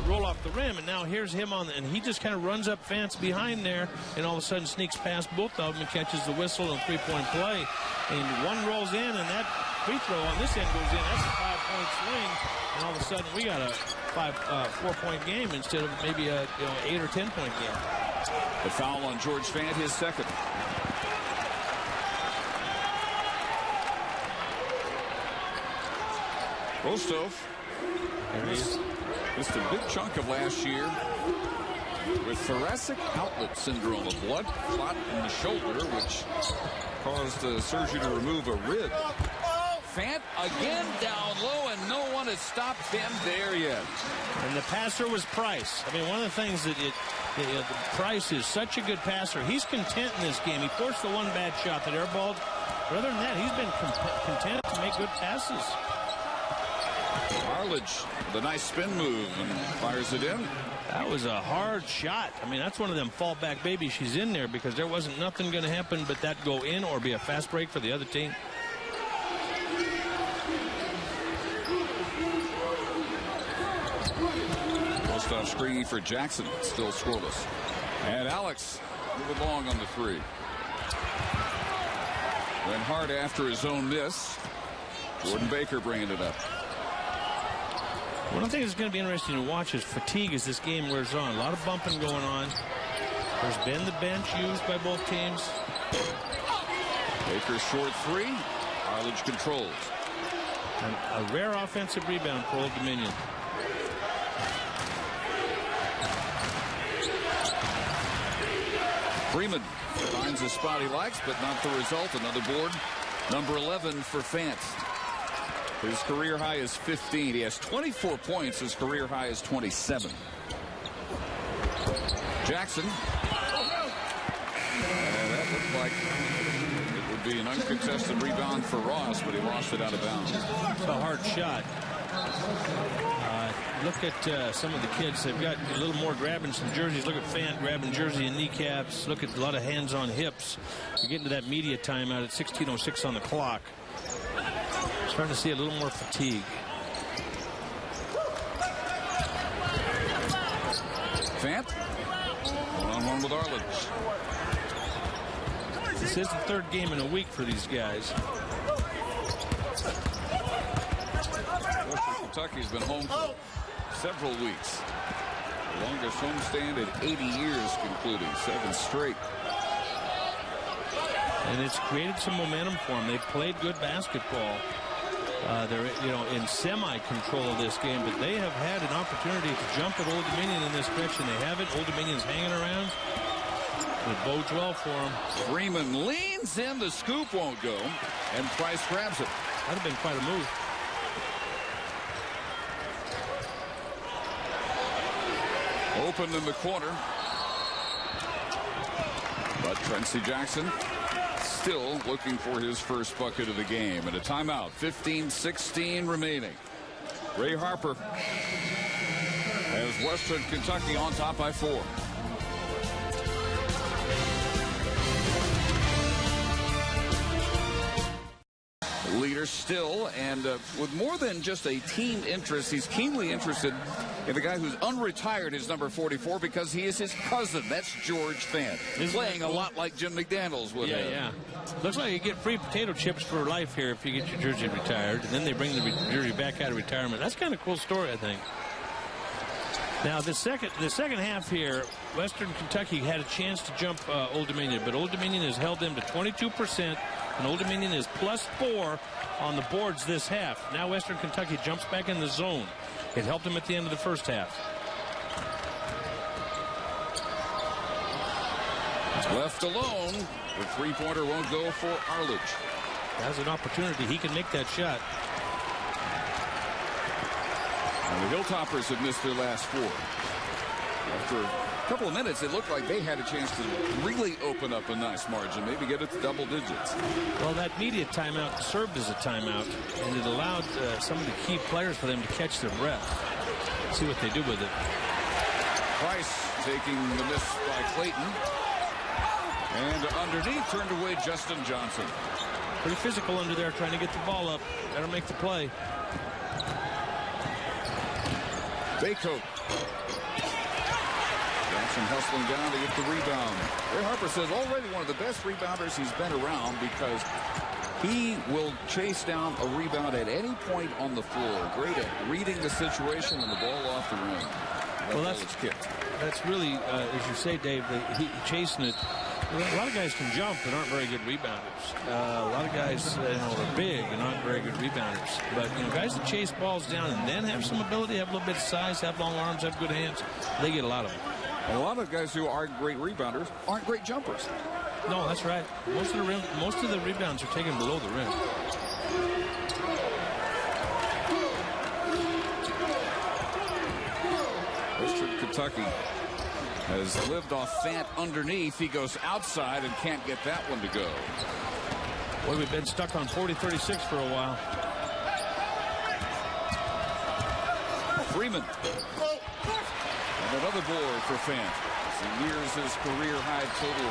Speaker 2: roll off the rim, and now here's him on, and he just kind of runs up Fant's behind there, and all of a sudden sneaks past both of them and catches the whistle and three-point play. And one rolls in, and that free throw on this end goes in. That's a 5-point swing, and all of a sudden we got a 4-point game instead of maybe a 8 or 10-point game.
Speaker 1: The foul on George Fant, his second. Rostov missed a big chunk of last year with thoracic outlet syndrome, a blood clot in the shoulder, which caused the surgery to remove a rib. Fant again down low, and no one has stopped him there yet.
Speaker 2: And the passer was Price. I mean, one of the things that Price is such a good passer. He's content in this game. He forced the one bad shot that airballed. But other than that, he's been content to make good passes.
Speaker 1: Arledge, the nice spin move, and fires it in.
Speaker 2: That was a hard shot. I mean, that's one of them fallback babies. She's in there because there wasn't nothing going to happen but that go in or be a fast break for the other team.
Speaker 1: Post off screen for Jackson, still scoreless. And Alex moving along on the three. Went hard after his own miss. Jordan Baker bringing it up.
Speaker 2: One of the things that's going to be interesting to watch is fatigue as this game wears on. A lot of bumping going on. There's been the bench used by both teams.
Speaker 1: Baker short three. Arledge controls.
Speaker 2: And a rare offensive rebound for Old Dominion.
Speaker 1: Freeman finds a spot he likes, but not the result. Another board. Number 11 for Fant. His career high is 15. He has 24 points. His career high is 27. Jackson. That looked like it would be an uncontested rebound for Ross, but he lost it out of bounds.
Speaker 2: It's a hard shot. Look at some of the kids. They've got a little more grabbing some jerseys. Look at Fant grabbing jersey and kneecaps. Look at a lot of hands on hips. You're getting to that media timeout at 16:06 on the clock. Starting to see a little more fatigue.
Speaker 1: Fant one-on-one with Arledge.
Speaker 2: This is the third game in a week for these guys.
Speaker 1: Western Kentucky's been home for several weeks. The longest homestand in 80 years concluding, 7 straight.
Speaker 2: And it's created some momentum for them. They've played good basketball. They're, in semi-control of this game, but they have had an opportunity to jump at Old Dominion in this stretch, and they haven't. Old Dominion's hanging around. It bodes well for them.
Speaker 1: Freeman leans in. The scoop won't go, and Price grabs it.
Speaker 2: That'd have been quite a move.
Speaker 1: Open in the corner. But Tracy Jackson still looking for his first bucket of the game. And a timeout. 15-16 remaining. Ray Harper has Western Kentucky on top by 4. Leader still, and with more than just a team interest, he's keenly interested in the guy who's unretired, his number 44, because he is his cousin. That's George Fant. He's playing a lot like Jim McDaniels would have.
Speaker 2: Yeah. Looks like you get free potato chips for life here if you get your jersey retired, and then they bring the jersey back out of retirement. That's kind of a cool story, I think. Now, the second half here, Western Kentucky had a chance to jump Old Dominion, but Old Dominion has held them to 22%, and Old Dominion is +4 on the boards this half. Now Western Kentucky jumps back in the zone. It helped them at the end of the first half.
Speaker 1: Left alone, the three-pointer won't go for Arledge.
Speaker 2: Has an opportunity. He can make that shot.
Speaker 1: And the Hilltoppers have missed their last 4. After a couple of minutes, it looked like they had a chance to really open up a nice margin, maybe get it to double digits.
Speaker 2: Well, that immediate timeout served as a timeout, and it allowed some of the key players for them to catch their breath. See what they do with it.
Speaker 1: Price taking the miss by Clayton. And underneath, turned away Justin Johnson.
Speaker 2: Pretty physical under there, trying to get the ball up. Got to make the play.
Speaker 1: Baycoat. Jackson hustling down to get the rebound. Ray Harper says already one of the best rebounders he's been around because he will chase down a rebound at any point on the floor. Great at reading the situation and the ball off the rim.
Speaker 2: Well, that's really, as you say, Dave, he chasing it. A lot of guys can jump but aren't very good rebounders. A lot of guys are big and aren't very good rebounders. But guys that chase balls down and then have some ability, have a little bit of size, have long arms, have good hands, they get a lot of them.
Speaker 1: And a lot of guys who aren't great rebounders aren't great jumpers.
Speaker 2: No, that's right. Most of the rebounds are taken below the rim.
Speaker 1: Western Kentucky has lived off Fant underneath. He goes outside and can't get that one to go.
Speaker 2: Well, we've been stuck on 40-36 for a while.
Speaker 1: Freeman. And another board for Fant. He nears his career high total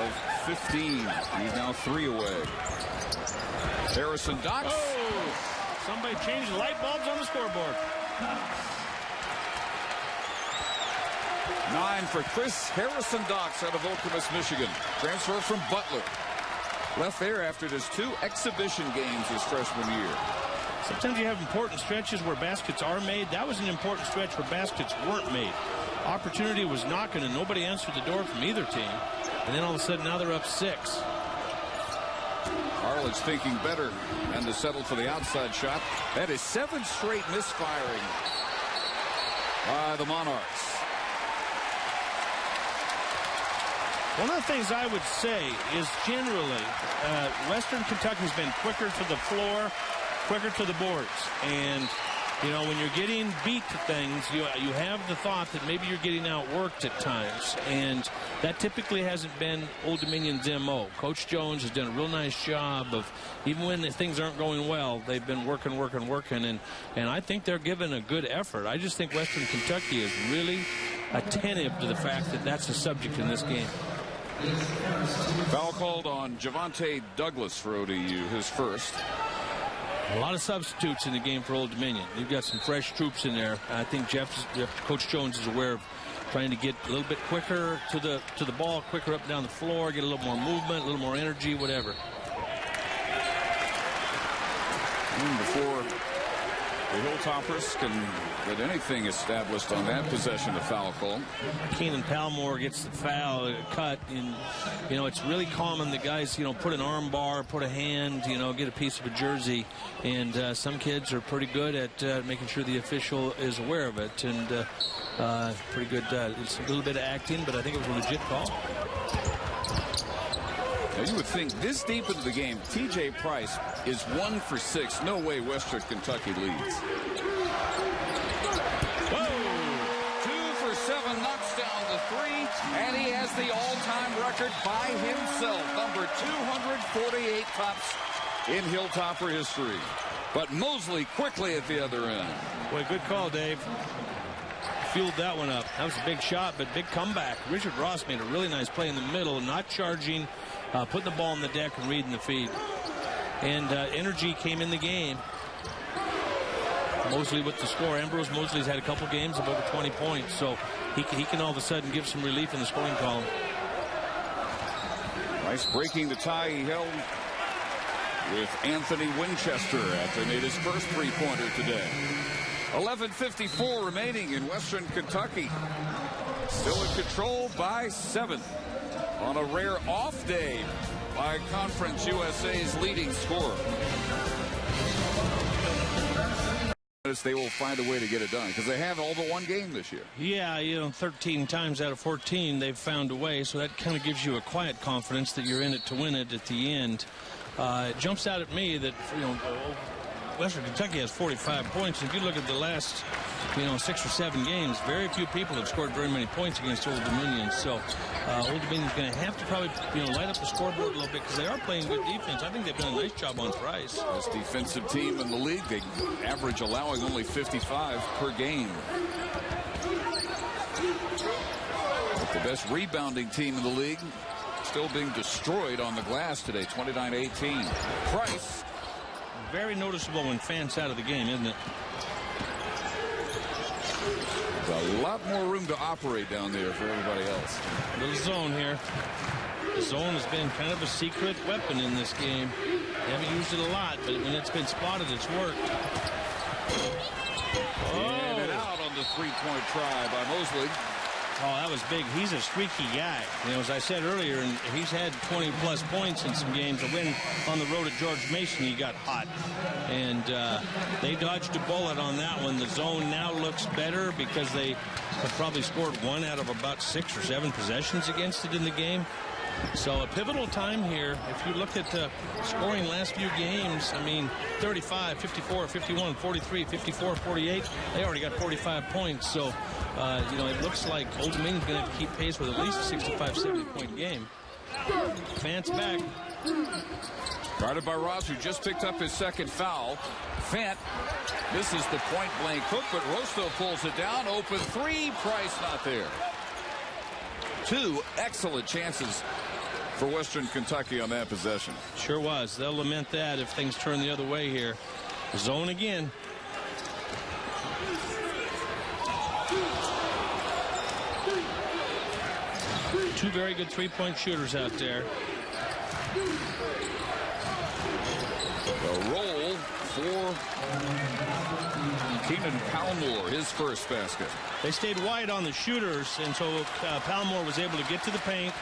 Speaker 1: of 15. He's now 3 away. Harrison Docks.
Speaker 2: Oh! Somebody changed the light bulbs on the scoreboard.
Speaker 1: 9 for Chris Harrison Docks out of Okemos, Michigan. Transfer from Butler. Left there after just 2 exhibition games his freshman year.
Speaker 2: Sometimes you have important stretches where baskets are made. That was an important stretch where baskets weren't made. Opportunity was knocking and nobody answered the door from either team. And then all of a sudden now they're up 6.
Speaker 1: Arledge thinking better and to settle for the outside shot. That is 7 straight misfiring by the Monarchs.
Speaker 2: One of the things I would say is generally Western Kentucky's been quicker to the floor, quicker to the boards. And, when you're getting beat to things, you have the thought that maybe you're getting outworked at times. And that typically hasn't been Old Dominion's MO. Coach Jones has done a real nice job of, even when things aren't going well, they've been working. And I think they're giving a good effort. I just think Western Kentucky is really attentive to the fact that that's a subject in this game.
Speaker 1: Foul called on Javonte Douglas for ODU, his first.
Speaker 2: A lot of substitutes in the game for Old Dominion. You've got some fresh troops in there. I think Coach Jones is aware of trying to get a little bit quicker to the ball, quicker up and down the floor, get a little more movement, a little more energy, whatever.
Speaker 1: And before The Hilltoppers can get anything established on that possession of foul call.
Speaker 2: Keenan Palmore gets the foul cut, and it's really common that guys put an arm bar, put a hand, get a piece of a jersey, and some kids are pretty good at making sure the official is aware of it, and pretty good. It's a little bit of acting, but I think it was a legit call.
Speaker 1: Now you would think this deep into the game, T.J. Price is 1 for 6. No way Western Kentucky leads. Whoa! 2 for 7, knocks down the 3, and he has the all-time record by himself. Number 248 tops in Hilltopper history. But Mosley quickly at the other end.
Speaker 2: Boy, good call, Dave. Fueled that one up. That was a big shot, but big comeback. Richard Ross made a really nice play in the middle, not charging, putting the ball on the deck and reading the feed. And energy came in the game. Mosley with the score. Ambrose Mosley's had a couple games of over 20 points, so he can all of a sudden give some relief in the scoring column.
Speaker 1: Price breaking the tie he held with Anthony Winchester after he made his first three-pointer today. 11:54 remaining in Western Kentucky. Still in control by 7 on a rare off day by Conference USA's leading scorer. They will find a way to get it done because they have all but one game this year.
Speaker 2: Yeah, 13 times out of 14 they've found a way, so that kind of gives you a quiet confidence that you're in it to win it at the end. It jumps out at me that Western Kentucky has 45 points. If you look at the last 6 or 7 games, very few people have scored very many points against Old Dominion. So Old Dominion's going to have to probably light up the scoreboard a little bit because they are playing good defense. I think they've done a nice job on Price.
Speaker 1: Best defensive team in the league. They average allowing only 55 per game. But the best rebounding team in the league still being destroyed on the glass today, 29-18. Price.
Speaker 2: Very noticeable when Fant's out of the game, isn't it?
Speaker 1: There's a lot more room to operate down there for everybody else.
Speaker 2: Little zone here. The zone has been kind of a secret weapon in this game. They haven't used it a lot, but when it's been spotted, it's worked.
Speaker 1: In and out on the three-point try by Mosley.
Speaker 2: Oh, that was big. He's a streaky guy. As I said earlier, and he's had 20-plus points in some games. A win on the road at George Mason, he got hot. And they dodged a bullet on that one. The zone now looks better because they have probably scored 1 out of about 6 or 7 possessions against it in the game. So a pivotal time here. If you look at the scoring last few games, 35, 54, 51, 43, 54, 48. They already got 45 points. So, it looks like Old Dominion's going to have to keep pace with at least a 65, 70-point game. Fant's back.
Speaker 1: Guarded by Ross, who just picked up his second foul. Fant misses the point-blank hook, but Rosto pulls it down. Open 3. Price not there. 2 excellent chances for Western Kentucky on that possession.
Speaker 2: Sure was. They'll lament that if things turn the other way here. Zone again. Two very good three-point shooters out there.
Speaker 1: The roll for Keenan Palmore, his first basket.
Speaker 2: They stayed wide on the shooters, and so Palmore was able to get to the paint.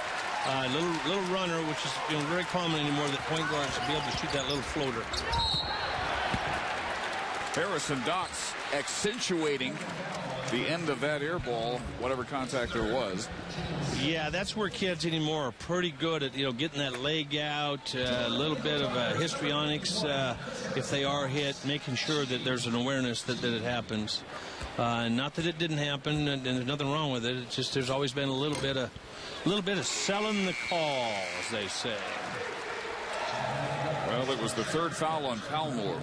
Speaker 2: Little runner, which is very common anymore, that point guards should be able to shoot that little floater.
Speaker 1: Harrison Docks accentuating the end of that air ball, whatever contact there was.
Speaker 2: Yeah, that's where kids anymore are pretty good at, getting that leg out, a little bit of histrionics if they are hit, making sure that there's an awareness that it happens. Not that it didn't happen, and there's nothing wrong with it. It's just there's always been a little bit of selling the call, as they say.
Speaker 1: Well, it was the third foul on Palmore.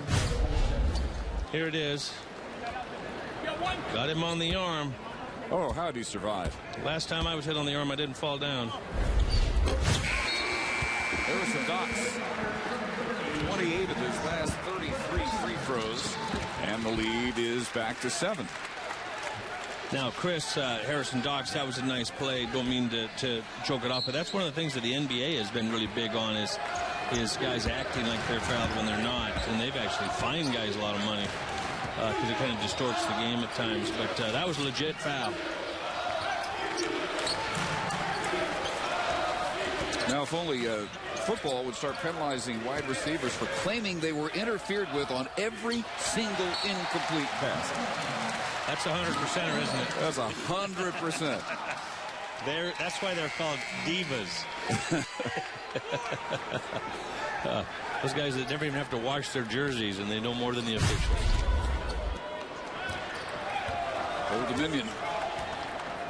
Speaker 2: Here it is. Got him on the arm.
Speaker 1: Oh, how did he survive?
Speaker 2: Last time I was hit on the arm, I didn't fall down.
Speaker 1: Harrison Docks, 28 of his last 33 free throws, and the lead is back to 7.
Speaker 2: Now, Chris, Harrison Docks, that was a nice play. Don't mean to choke it off, but that's one of the things that the NBA has been really big on is guys acting like they're fouled when they're not, and they've actually fined guys a lot of money. because it kind of distorts the game at times. But that was a legit foul.
Speaker 1: Now, if only football would start penalizing wide receivers for claiming they were interfered with on every single incomplete pass.
Speaker 2: That's 100%er, isn't it?
Speaker 1: That's 100%.
Speaker 3: That's why they're called divas.
Speaker 2: Those guys that never even have to wash their jerseys, and they know more than the officials.
Speaker 1: Old Dominion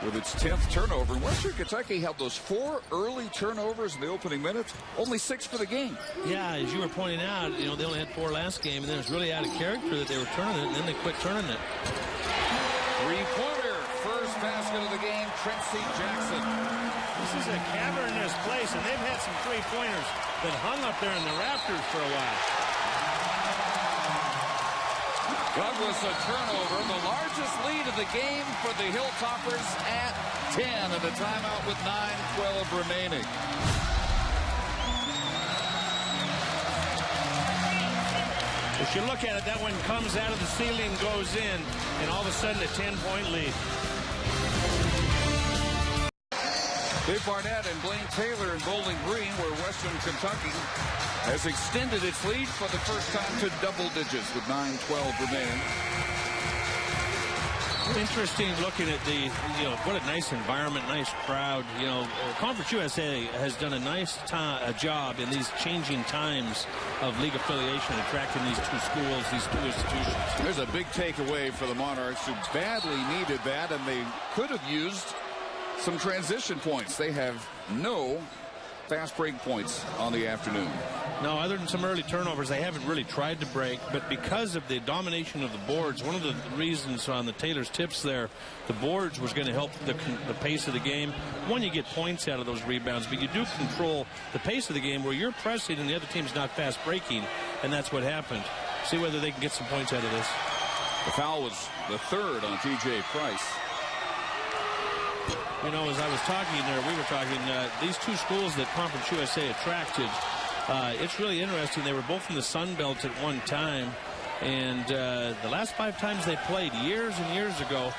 Speaker 1: with its 10th turnover. Western Kentucky had those 4 early turnovers in the opening minutes, only 6 for the game.
Speaker 2: Yeah, as you were pointing out, they only had 4 last game, and then it was really out of character that they were turning it, and then they quit turning it.
Speaker 1: Three-pointer, first basket of the game, Trentcy Jackson.
Speaker 3: This is a cavernous place, and they've had some three-pointers that hung up there in the rafters for a while.
Speaker 1: Douglas a turnover, the largest lead of the game for the Hilltoppers at 10, and a timeout with 9:12 remaining.
Speaker 3: If you look at it, that one comes out of the ceiling, goes in, and all of a sudden a 10-point lead.
Speaker 1: Dave Barnett and Blaine Taylor in Bowling Green, where Western Kentucky has extended its lead for the first time to double digits with 9:12 remaining.
Speaker 2: Interesting looking at the, what a nice environment, nice crowd. Conference USA has done a nice job in these changing times of league affiliation, attracting these 2 schools, these 2 institutions.
Speaker 1: There's a big takeaway for the Monarchs, who badly needed that, and they could have used some transition points. They have no fast break points on the afternoon.
Speaker 2: No, other than some early turnovers, they haven't really tried to break. But because of the domination of the boards, one of the reasons on the Taylor's tips there, the boards was going to help the pace of the game. One, you get points out of those rebounds, but you do control the pace of the game where you're pressing and the other team's not fast breaking, and that's what happened. See whether they can get some points out of this.
Speaker 1: The foul was the 3rd on TJ Price.
Speaker 2: As I was talking there, we were talking, these 2 schools that Conference USA attracted, it's really interesting. They were both in the Sun Belt at one time, and the last 5 times they played, years and years ago,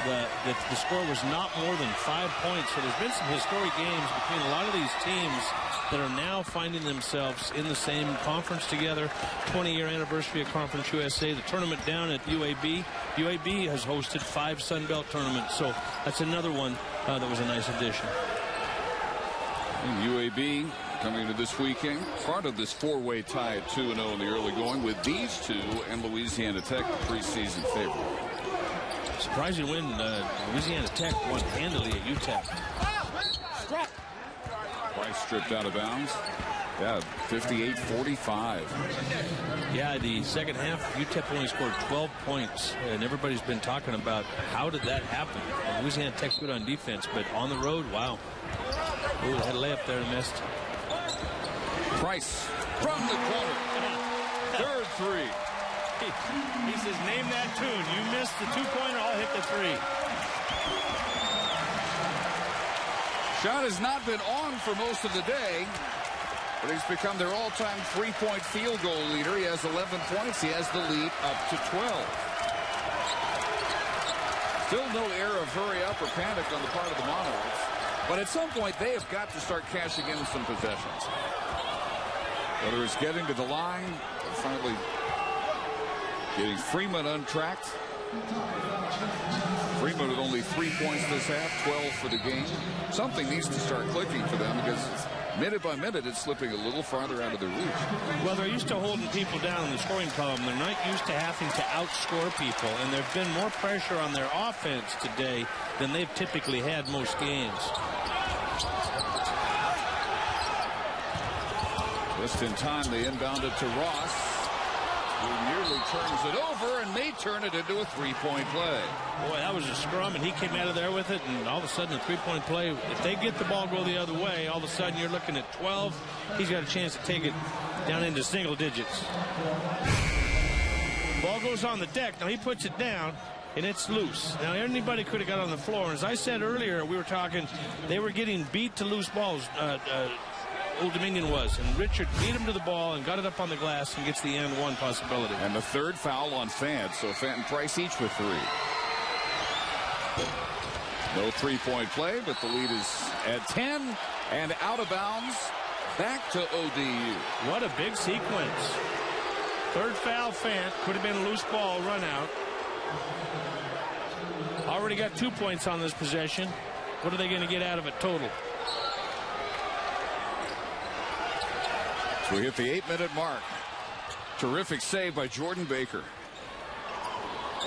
Speaker 2: the score was not more than 5 points. So there's been some historic games between a lot of these teams that are now finding themselves in the same conference together. 20-year anniversary of Conference USA. The tournament down at UAB. UAB has hosted 5 Sun Belt tournaments, so that's another one that was a nice addition.
Speaker 1: And UAB coming into this weekend, part of this 4-way tie at 2-0 in the early going, with these 2 and Louisiana Tech, the preseason favorite.
Speaker 2: Surprising win. Louisiana Tech won handily at UTEP.
Speaker 1: Price stripped out of bounds. Yeah, 58-45.
Speaker 2: Yeah, the second half, UTEP only scored 12 points, and everybody's been talking about how did that happen. And Louisiana Tech's good on defense, but on the road, wow. Ooh, had a layup there and missed.
Speaker 1: Price from the corner. 3rd 3.
Speaker 3: He says, name that tune. You missed the 2-pointer, I'll hit the 3.
Speaker 1: Shot has not been on for most of the day, but he's become their all-time 3-point field goal leader. He has 11 points. He has the lead up to 12. Still no air of hurry up or panic on the part of the Monarchs, but at some point they have got to start cashing in some possessions. Whether it's getting to the line or finally getting Freeman untracked. Freeman with only 3 points this half, 12 for the game. Something needs to start clicking for them, because minute by minute it's slipping a little farther out of their reach.
Speaker 2: Well, they're used to holding people down in the scoring column. They're not used to having to outscore people, and there's been more pressure on their offense today than they've typically had most games.
Speaker 1: Just in time, they inbounded to Ross, who nearly turns it over and may turn it into a 3-point play.
Speaker 2: Boy, that was a scrum, and he came out of there with it, and all of a sudden a 3-point play. If they get the ball go the other way, all of a sudden you're looking at 12. He's got a chance to take it down into single digits. Ball goes on the deck. Now he puts it down, and it's loose. Now anybody could have got on the floor. As I said earlier, we were talking, they were getting beat to loose balls. Old Dominion was. And Richard beat him to the ball and got it up on the glass and gets the and one possibility.
Speaker 1: And the third foul on Fant. So Fant and Price each with 3. No three-point play, but the lead is at 10 and out of bounds. Back to ODU.
Speaker 3: What a big sequence. Third foul, Fant. Could have been a loose ball run out. Already got 2 points on this possession. What are they going to get out of it total?
Speaker 1: So we hit the 8-minute mark. Terrific save by Jordan Baker.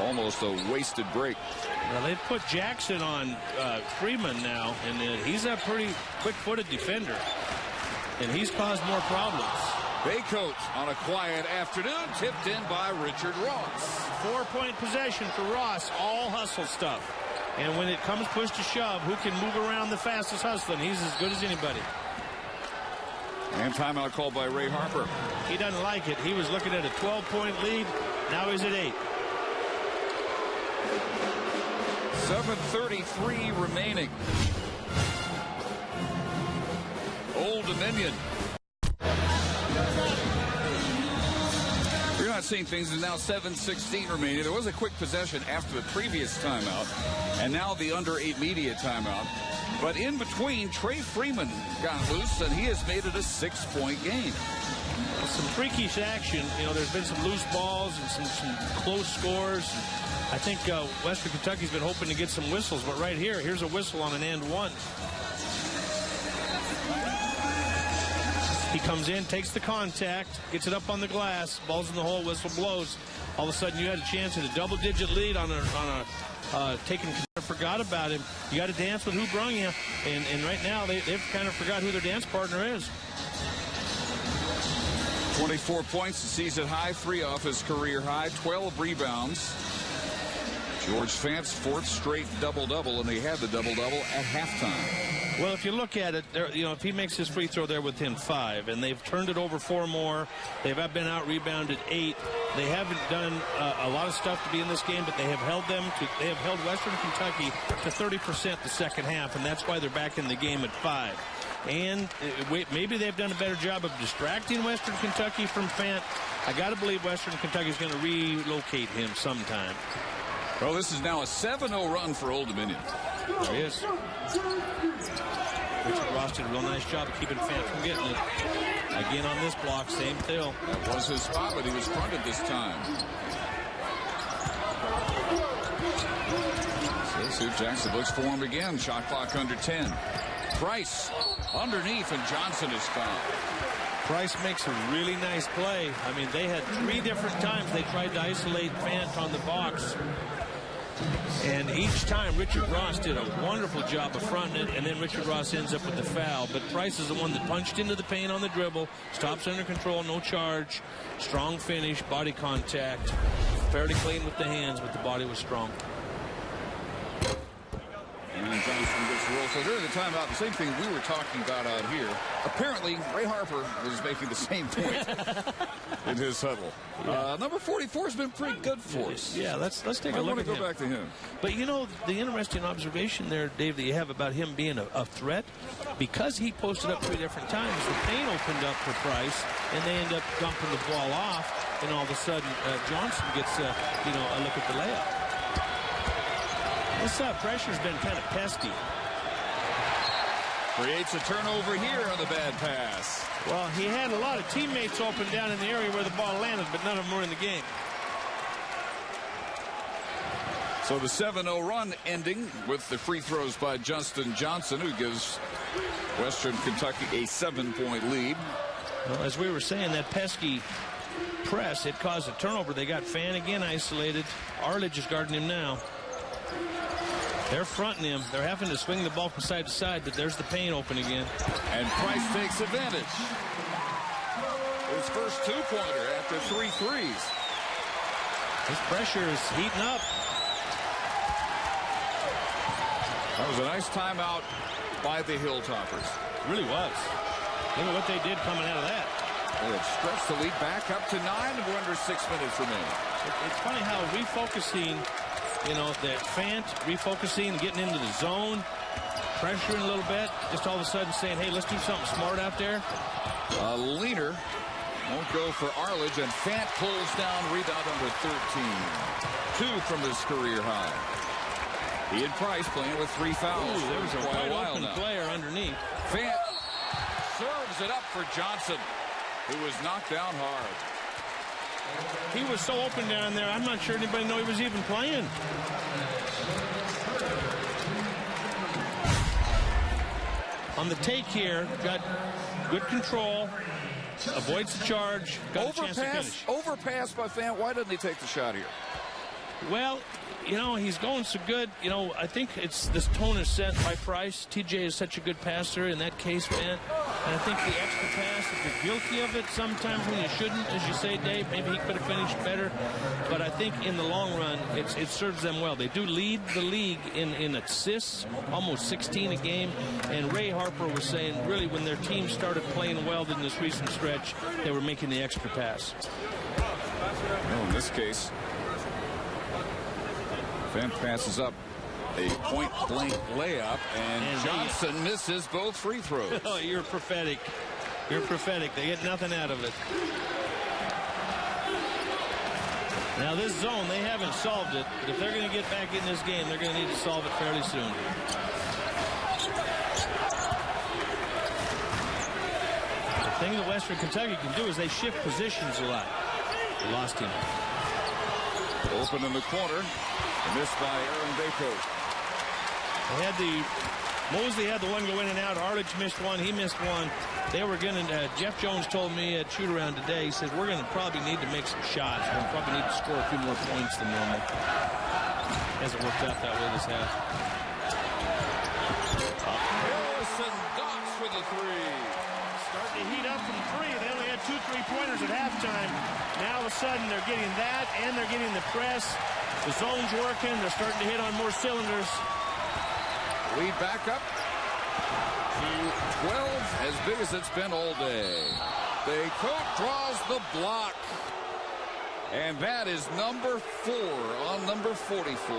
Speaker 1: Almost a wasted break.
Speaker 3: Well, they've put Jackson on Freeman now, and he's a pretty quick-footed defender. And he's caused more problems.
Speaker 1: Baycoat on a quiet afternoon, tipped in by Richard Ross.
Speaker 3: 4-point possession for Ross, all hustle stuff. And when it comes push to shove, who can move around the fastest hustling? He's as good as anybody.
Speaker 1: And timeout called by Ray Harper.
Speaker 3: He doesn't like it. He was looking at a 12-point lead. Now he's at 8.
Speaker 1: 7:33 remaining. Old Dominion. You're not seeing things. There's now 7:16 remaining. There was a quick possession after the previous timeout, and now the under 8 media timeout. But in between, Trey Freeman got loose, and he has made it a 6-point game.
Speaker 3: Some freakish action. You know, there's been some loose balls and some close scores. I think Western Kentucky's been hoping to get some whistles, but right here, here's a whistle on an and one. He comes in, takes the contact, gets it up on the glass, ball's in the hole, whistle blows. All of a sudden, you had a chance at a double-digit lead on a taking. Forgot about him. You got to dance with who brung you, and right now they've kind of forgot who their dance partner is.
Speaker 1: 24 points, the season high, 3 off his career high, 12 rebounds. George Fant's 4th straight double-double, and they had the double-double at halftime.
Speaker 3: Well, if you look at it, you know, if he makes his free throw, they're within 5, and they've turned it over 4 more. They've been out-rebounded 8. They haven't done a lot of stuff to be in this game, but they have held Western Kentucky to 30% the second half, and that's why they're back in the game at 5. And maybe they've done a better job of distracting Western Kentucky from Fant. I got to believe Western Kentucky is going to relocate him sometime.
Speaker 1: Well, this is now a 7-0 run for Old Dominion.
Speaker 3: There he is. Richard Ross did a real nice job of keeping Fant from getting it. Again on this block, same fill.
Speaker 1: That was his spot, but he was fronted this time. So Sue Jackson looks for him again. Shot clock under 10. Price underneath, and Johnson is fouled.
Speaker 3: Price makes a really nice play. I mean, they had 3 different times they tried to isolate Fant on the box. And each time, Richard Ross did a wonderful job of fronting it, and then Richard Ross ends up with the foul. But Price is the one that punched into the paint on the dribble, stops under control, no charge, strong finish, body contact, fairly clean with the hands, but the body was strong.
Speaker 1: And Johnson gets rolled. So during the timeout, the same thing we were talking about out here. Apparently, Ray Harper was making the same point in his huddle. Yeah. Number 44 has been pretty good for us.
Speaker 3: Yeah, let's take a look at him.
Speaker 1: I want to go back to him.
Speaker 3: But, you know, the interesting observation there, Dave, that you have about him being a threat, because he posted up 3 different times, the paint opened up for Price, and they end up dumping the ball off, and all of a sudden Johnson gets, a look at the layup. This pressure's been kind of pesky.
Speaker 1: Creates a turnover here on the bad pass.
Speaker 3: Well, he had a lot of teammates open down in the area where the ball landed, but none of them were in the game.
Speaker 1: So the 7-0 run ending with the free throws by Justin Johnson, who gives Western Kentucky a 7-point lead.
Speaker 3: Well, as we were saying, that pesky press, it caused a turnover. They got Fant again isolated. Arledge is guarding him now. They're fronting him. They're having to swing the ball from side to side, but there's the paint open again.
Speaker 1: And Price takes advantage. His first 2-pointer after 3 threes.
Speaker 3: His pressure is heating up.
Speaker 1: That was a nice timeout by the Hilltoppers.
Speaker 3: It really was. Look at what they did coming out of that.
Speaker 1: They have stretched the lead back up to 9, and we're under 6 minutes remaining.
Speaker 3: It's funny how refocusing, that Fant refocusing and getting into the zone.
Speaker 2: pressuring a little bit, just all of a sudden saying, hey, let's do something smart out there.
Speaker 1: Leaner won't go for Arledge, and Fant pulls down rebound number 13. 2 from his career high. He and Price playing with 3 fouls.
Speaker 2: Ooh, there was a
Speaker 1: quite
Speaker 2: wide
Speaker 1: a while
Speaker 2: open
Speaker 1: now.
Speaker 2: player underneath.
Speaker 1: Fant serves it up for Johnson, who was knocked down hard.
Speaker 2: He was so open down there, I'm not sure anybody knew he was even playing. On the take here, got good control, avoids the charge, got a chance to finish.
Speaker 1: Overpass by Fant. Why didn't he take the shot here?
Speaker 2: Well, you know, he's going so good. You know, I think it's this tone is set by Price. TJ is such a good passer in that case, man. And I think the extra pass, if you're guilty of it sometimes when you shouldn't, as you say, Dave, maybe he could have finished better. But I think in the long run, it serves them well. They do lead the league in assists, almost 16 a game. And Ray Harper was saying, really, when their team started playing well in this recent stretch, they were making the extra pass.
Speaker 1: Well, in this case, Fant passes up a point-blank layup, and Johnson misses both free throws.
Speaker 2: Oh, you're prophetic. You're prophetic. They get nothing out of it. Now, this zone, they haven't solved it, but if they're going to get back in this game, they're going to need to solve it fairly soon. The thing that Western Kentucky can do is they shift positions a lot. They lost him.
Speaker 1: Open in the corner. Missed by Aaron Bako.
Speaker 2: They had Mosley had the one go in and out. Arledge missed one. He missed one. They were going to, Jeff Jones told me at shoot around today, he said, we're going to probably need to make some shots. We'll probably need to score a few more points than normal. Hasn't worked out that way this half.
Speaker 1: Harrison Docks for the 3.
Speaker 2: Starting to heat up from 3. They only had 2 3-pointers at halftime. Now all of a sudden they're getting that and they're getting the press. The zone's working. They're starting to hit on more cylinders.
Speaker 1: Lead back up to 12, as big as it's been all day. Bako draws the block. And that is number 4 on number 44.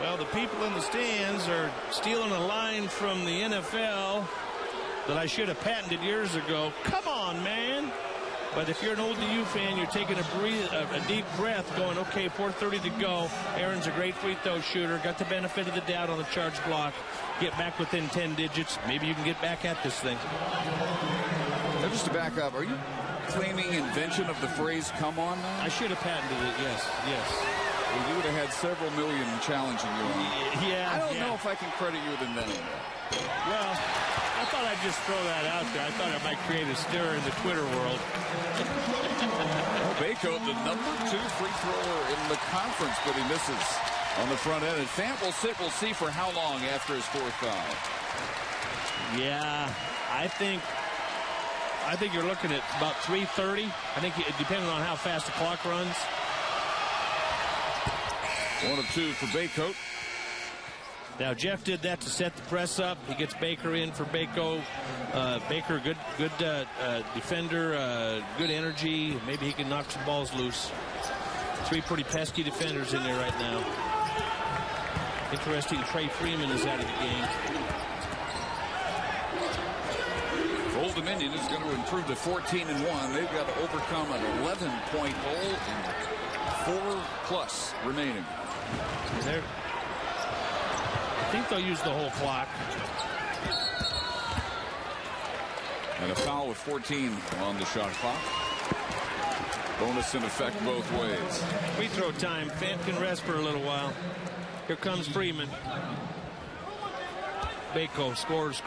Speaker 2: Well, the people in the stands are stealing a line from the NFL that I should have patented years ago. Come on, man. But if you're an ODU fan, you're taking a deep breath going, okay, 4:30 to go. Aaron's a great free throw shooter. Got the benefit of the doubt on the charge block. Get back within 10 digits. Maybe you can get back at this thing.
Speaker 1: Now, just to back up, are you claiming invention of the phrase, come on now?
Speaker 2: I should have patented it, yes.
Speaker 1: Well, you would have had several million challenging you on it.
Speaker 2: Yeah.
Speaker 1: I don't know if I can credit you with inventing that.
Speaker 2: Well, I thought I'd just throw that out there. I thought it might create a stir in the Twitter world.
Speaker 1: Bako, the number 2 free thrower in the conference, but he misses on the front end. And Fant will sit. We'll see for how long after his 4th foul.
Speaker 2: Yeah, I think you're looking at about 3:30. I think depending on how fast the clock runs.
Speaker 1: 1 of 2 for Bako.
Speaker 2: Now, Jeff did that to set the press up. He gets Baker in for Bako. Baker, good defender, good energy. Maybe he can knock some balls loose. 3 pretty pesky defenders in there right now. Interesting, Trey Freeman is out of the game.
Speaker 1: Old Dominion is going to improve to 14-1. They've got to overcome an 11-point hole and 4+ remaining.
Speaker 2: I think they'll use the whole clock.
Speaker 1: And a foul with 14 on the shot clock. Bonus in effect both ways.
Speaker 2: Free throw time. Fant can rest for a little while. Here comes Freeman. Bako, scorers.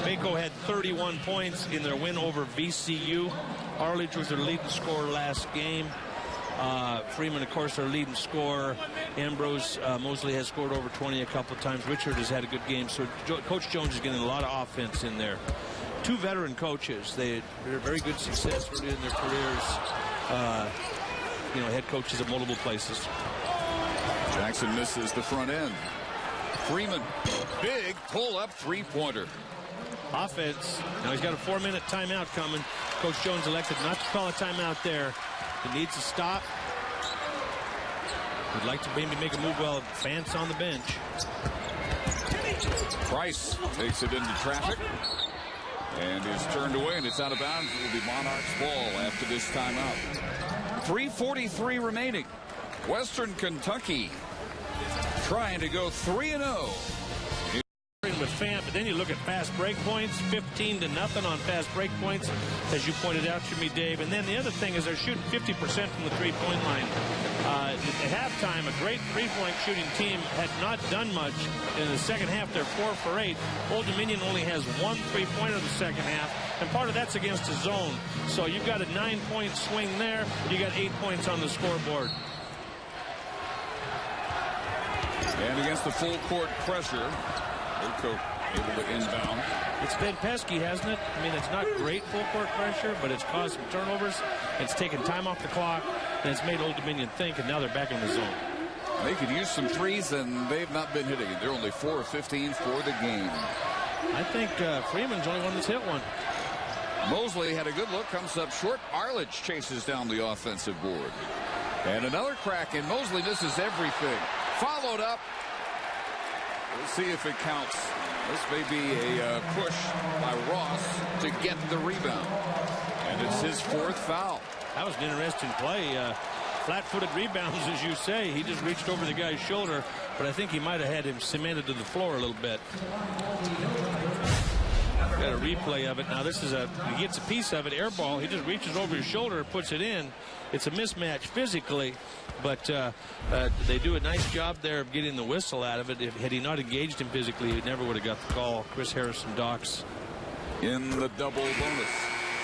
Speaker 2: Bako had 31 points in their win over VCU. Arledge was their leading scorer last game. Freeman, of course, their leading scorer. Ambrose Mosley has scored over 20 a couple of times. Richard has had a good game. So Coach Jones is getting a lot of offense in there. 2 veteran coaches. They're very good success early in their careers. Head coaches at multiple places.
Speaker 1: Jackson misses the front end. Freeman, big pull-up 3-pointer.
Speaker 2: Offense. Now he's got a 4-minute timeout coming. Coach Jones elected not to call a timeout there. He needs to stop. Would like to maybe make a move while Fant's on the bench.
Speaker 1: Price takes it into traffic and is turned away, and it's out of bounds. It will be Monarchs ball after this timeout. 3:43 remaining. Western Kentucky trying to go 3-0.
Speaker 3: With Fant, but then you look at fast break points, 15-0 on fast break points, as you pointed out to me, Dave. And then the other thing is they're shooting 50% from the three-point line. At halftime, a great three-point shooting team had not done much. In the second half, they're 4 for 8. Old Dominion only has 1 three-pointer in the second half, and part of that's against a zone. So you've got a 9-point swing there. You got 8 points on the scoreboard.
Speaker 1: And against the full court pressure, Wilco able to inbound.
Speaker 3: It's been pesky, hasn't it? I mean, it's not great full court pressure, but it's caused some turnovers. It's taken time off the clock, and it's made Old Dominion think, and now they're back in the zone.
Speaker 1: They could use some threes, and they've not been hitting it. They're only 4 of 15 for the game.
Speaker 3: I think Freeman's the only one that's hit one.
Speaker 1: Mosley had a good look, comes up short. Arledge chases down the offensive board. And another crack, and Mosley misses everything. Followed up. We'll see if it counts. This may be a push by Ross to get the rebound. And it's his 4th foul.
Speaker 3: That was an interesting play. Flat-footed rebounds, as you say. He just reached over the guy's shoulder, but I think he might have had him cemented to the floor a little bit. Got a replay of it. Now this is he gets a piece of it, air ball. He just reaches over his shoulder, puts it in. It's a mismatch physically, but they do a nice job there of getting the whistle out of it. Had he not engaged him physically, he never would have got the call. Chris Harrison-Docks
Speaker 1: in the double bonus.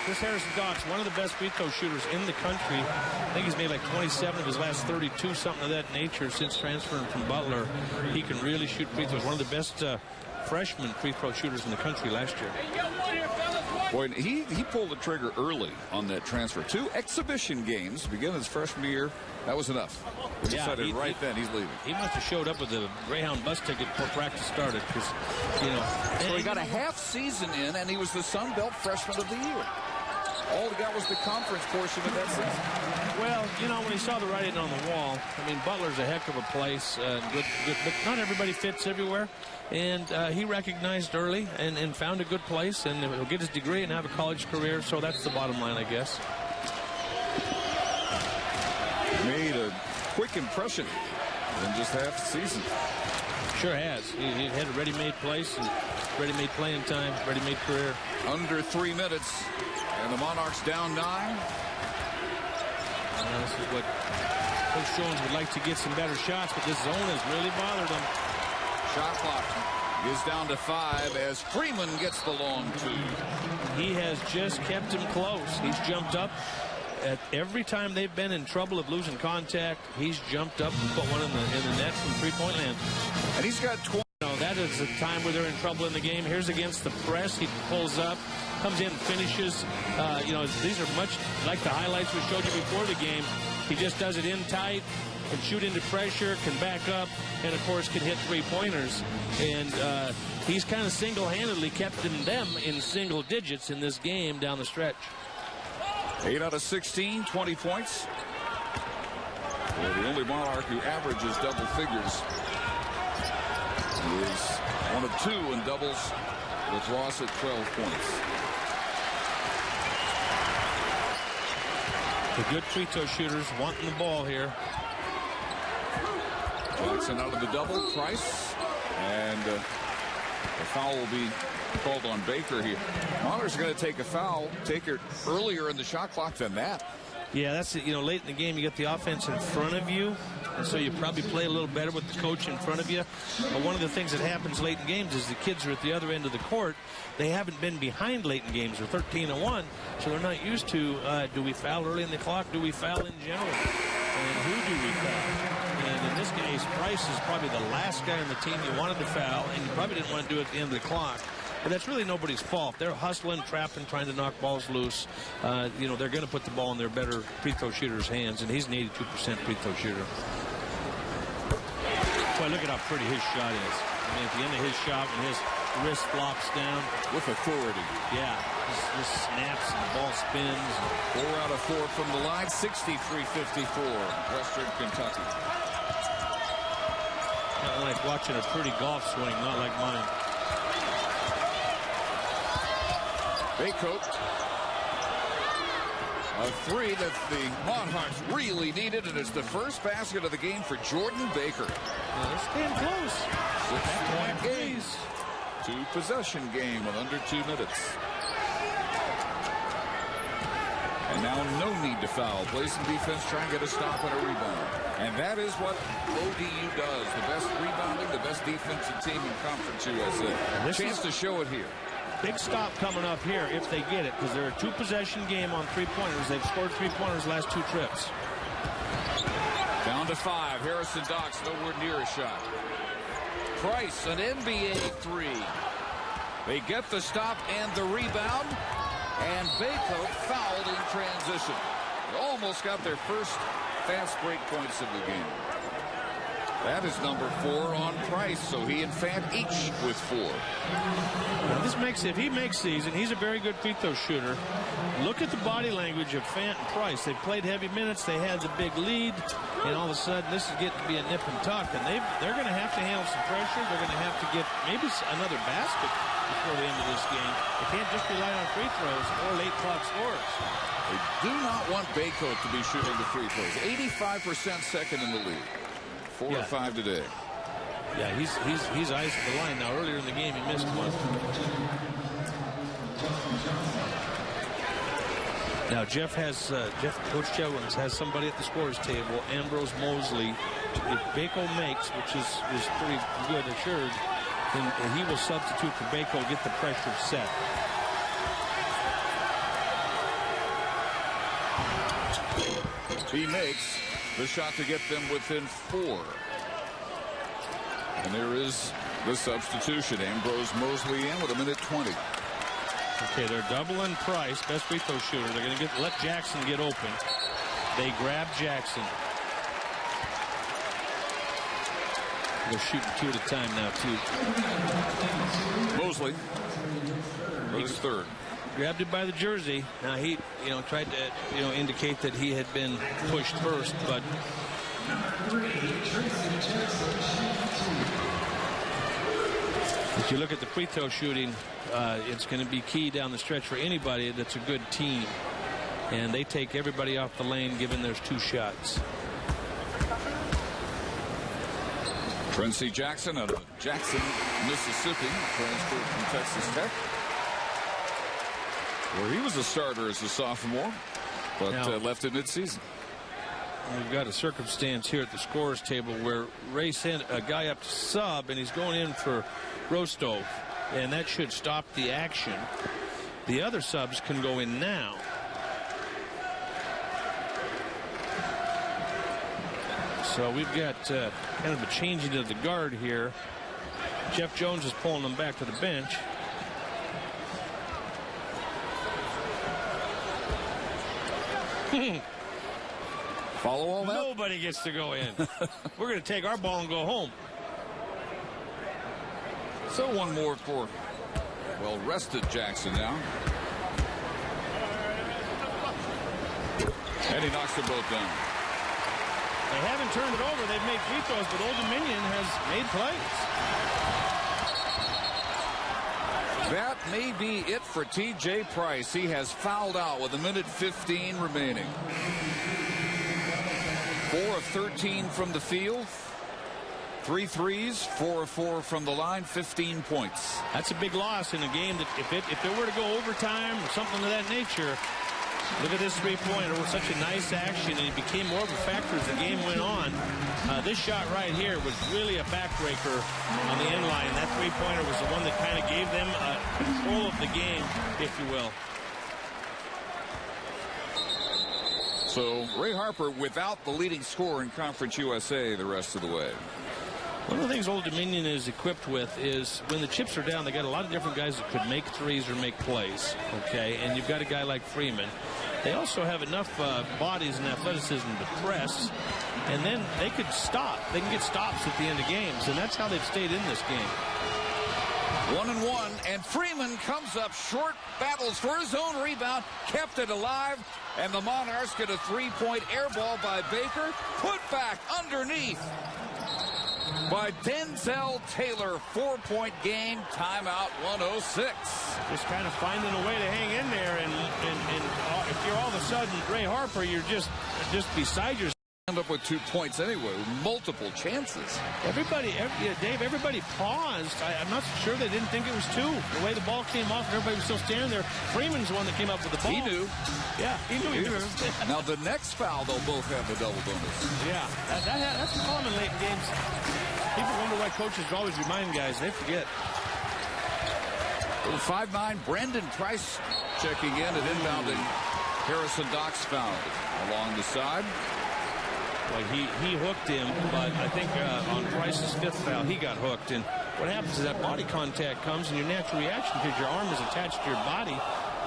Speaker 3: Chris Harrison-Docks, one of the best free throw shooters in the country. I think he's made like 27 of his last 32, something of that nature, since transferring from Butler. He can really shoot free throws. One of the best freshman free throw shooters in the country last year.
Speaker 1: Boy, he pulled the trigger early on that transfer. 2 exhibition games, beginning his freshman year. That was enough. He decided then he's leaving.
Speaker 3: He must have showed up with a Greyhound bus ticket before practice started, because, you know.
Speaker 1: So he got a half season in, and he was the Sun Belt Freshman of the Year. All he got was the conference portion of that season.
Speaker 3: Well, you know, when he saw the writing on the wall, I mean, Butler's a heck of a place, good, but not everybody fits everywhere. And he recognized early and found a good place, and he'll get his degree and have a college career. So that's the bottom line, I guess.
Speaker 1: Made a quick impression in just half the season.
Speaker 3: Sure has. He had a ready-made place and ready-made playing time, ready-made career.
Speaker 1: Under 3 minutes, and the Monarchs down 9.
Speaker 3: This is what Coach Jones would like to get some better shots, but this zone has really bothered him.
Speaker 1: Shot clock is down to 5 as Freeman gets the long 2.
Speaker 3: He has just kept him close. He's jumped up. At every time they've been in trouble of losing contact, he's jumped up and put one in the net from three-point land.
Speaker 1: And he's got 20.
Speaker 3: That is a time where they're in trouble in the game. Here's against the press. He pulls up, comes in, finishes. These are much like the highlights we showed you before the game. He just does it in tight, can shoot into pressure, can back up, and, of course, can hit three-pointers. And he's kind of single-handedly kept them in single digits in this game down the stretch.
Speaker 1: 8 out of 16, 20 points. Well, the only Monarch who averages double figures is one of 2 in doubles, with Ross at 12 points.
Speaker 3: The good free throw shooters wanting the ball here.
Speaker 1: Johnson out of the double. Price. And the foul will be called on Baker here. Monarchs are going to take a foul, take it earlier in the shot clock than that.
Speaker 3: Yeah, that's it. You know, late in the game, you get the offense in front of you, and so you probably play a little better with the coach in front of you. But one of the things that happens late in games is the kids are at the other end of the court. They haven't been behind late in games. They're 13-1, so they're not used to, do we foul early in the clock? Do we foul in general? And who do we foul? And in this case, Price is probably the last guy on the team you wanted to foul, and you probably didn't want to do it at the end of the clock. But that's really nobody's fault. They're hustling, trapping, trying to knock balls loose. They're going to put the ball in their better free throw shooter's hands, and he's an 82% free throw shooter. Boy, look at how pretty his shot is. I mean, at the end of his shot, when his wrist flops down.
Speaker 1: With authority.
Speaker 3: Yeah, just snaps and the ball spins.
Speaker 1: 4 out of 4 from the line, 63-54, Western Kentucky.
Speaker 3: like watching a pretty golf swing, not like mine.
Speaker 1: Baycoat. A three that the Monarchs really needed, and it's the first basket of the game for Jordan Baker.
Speaker 3: They're staying close.
Speaker 1: 6-point game. 2-possession game with under 2 minutes. And now no need to foul. Play some defense, try and get a stop and a rebound. And that is what ODU does. The best rebounding, the best defensive team in Conference USA. Chance to show it here.
Speaker 3: Big stop coming up here if they get it, because they're a 2-possession game on 3-pointers. They've scored 3-pointers last 2 trips.
Speaker 1: Down to 5. Harrison Docks nowhere near a shot. Price, an NBA 3. They get the stop and the rebound. And Baycoat fouled in transition. They almost got their first fast break points of the game. That is number 4 on Price, so he and Fant each with 4.
Speaker 3: Now this makes, if he makes these, and he's a very good free throw shooter, look at the body language of Fant and Price. They played heavy minutes, they had the big lead, and all of a sudden this is getting to be a nip and tuck, and they're going to have to handle some pressure. They're going to have to get maybe another basket before the end of this game. They can't just rely on free throws or late clock scores.
Speaker 1: They do not want Baycoat to be shooting the free throws. 85% second in the league. 4 or 5 today.
Speaker 3: Yeah, he's iced the line now. Earlier in the game, he missed one. Now Coach Chevlins has somebody at the scorer's table, Ambrose Mosley. If Bako makes, which is pretty good assured, then he will substitute for Bako, get the pressure set.
Speaker 1: He makes the shot to get them within 4. And there is the substitution. Ambrose Mosley in with 1:20.
Speaker 3: Okay, they're doubling Price, best free throw shooter. They're going to let Jackson get open. They grab Jackson. They're shooting 2 at a time now, too.
Speaker 1: Mosley for his 3rd.
Speaker 3: Grabbed it by the jersey. Now he, tried to, indicate that he had been pushed first, but if you look at the free throw shooting, it's going to be key down the stretch for anybody that's a good team. And they take everybody off the lane, given there's 2 shots.
Speaker 1: Trincy Jackson out of Jackson, Mississippi, transferred from Texas Tech, where he was a starter as a sophomore, but left in midseason.
Speaker 3: We've got a circumstance here at the scorer's table where Ray sent a guy up to sub, and he's going in for Rostov, and that should stop the action. The other subs can go in now. So we've got kind of a changing of the guard here. Jeff Jones is pulling them back to the bench.
Speaker 1: Follow all that?
Speaker 3: Nobody gets to go in. We're going to take our ball and go home.
Speaker 1: So one more for well-rested Jackson now. And he knocks them both down.
Speaker 3: They haven't turned it over. They've made free throws, but Old Dominion has made plays.
Speaker 1: That may be it for T.J. Price. He has fouled out with 1:15 remaining. 4 of 13 from the field. 3 threes, 4 of 4 from the line, 15 points.
Speaker 3: That's a big loss in a game that if it were to go overtime or something of that nature, look at this three-pointer. It was such a nice action, and it became more of a factor as the game went on. This shot right here was really a backbreaker on the end line. That three-pointer was the one that kind of gave them control of the game, if you will.
Speaker 1: So Ray Harper without the leading scorer in Conference USA the rest of the way.
Speaker 3: One of the things Old Dominion is equipped with is when the chips are down, they got a lot of different guys that could make threes or make plays. Okay, and you've got a guy like Freeman. They also have enough bodies and athleticism to press, and then they could stop. They can get stops at the end of games, and that's how they've stayed in this game.
Speaker 1: 1-1, and Freeman comes up short, battles for his own rebound, kept it alive, and the Monarchs get a three-point air ball by Baker, put back underneath. by Denzel Taylor. 4-point game, timeout 106.
Speaker 3: Just kind of finding a way to hang in there, and if you're all of a sudden Ray Harper, you're just beside yourself.
Speaker 1: End up with 2 points anyway, with multiple chances.
Speaker 3: Dave, everybody paused. I'm not sure they didn't think it was 2. The way the ball came off, everybody was still standing there. Freeman's the one that came up with the ball.
Speaker 1: He knew.
Speaker 3: Yeah, he knew.
Speaker 1: Now, the next foul, they'll both have the double bonus.
Speaker 3: Yeah, that's common late in games. People wonder why coaches always remind guys. They forget.
Speaker 1: 5'9", Brandon Price checking in and inbounding. Harrison Docks fouled along the side.
Speaker 3: Well, he hooked him, but I think on Price's 5th foul, he got hooked. And what happens is that body contact comes, and your natural reaction, because your arm is attached to your body,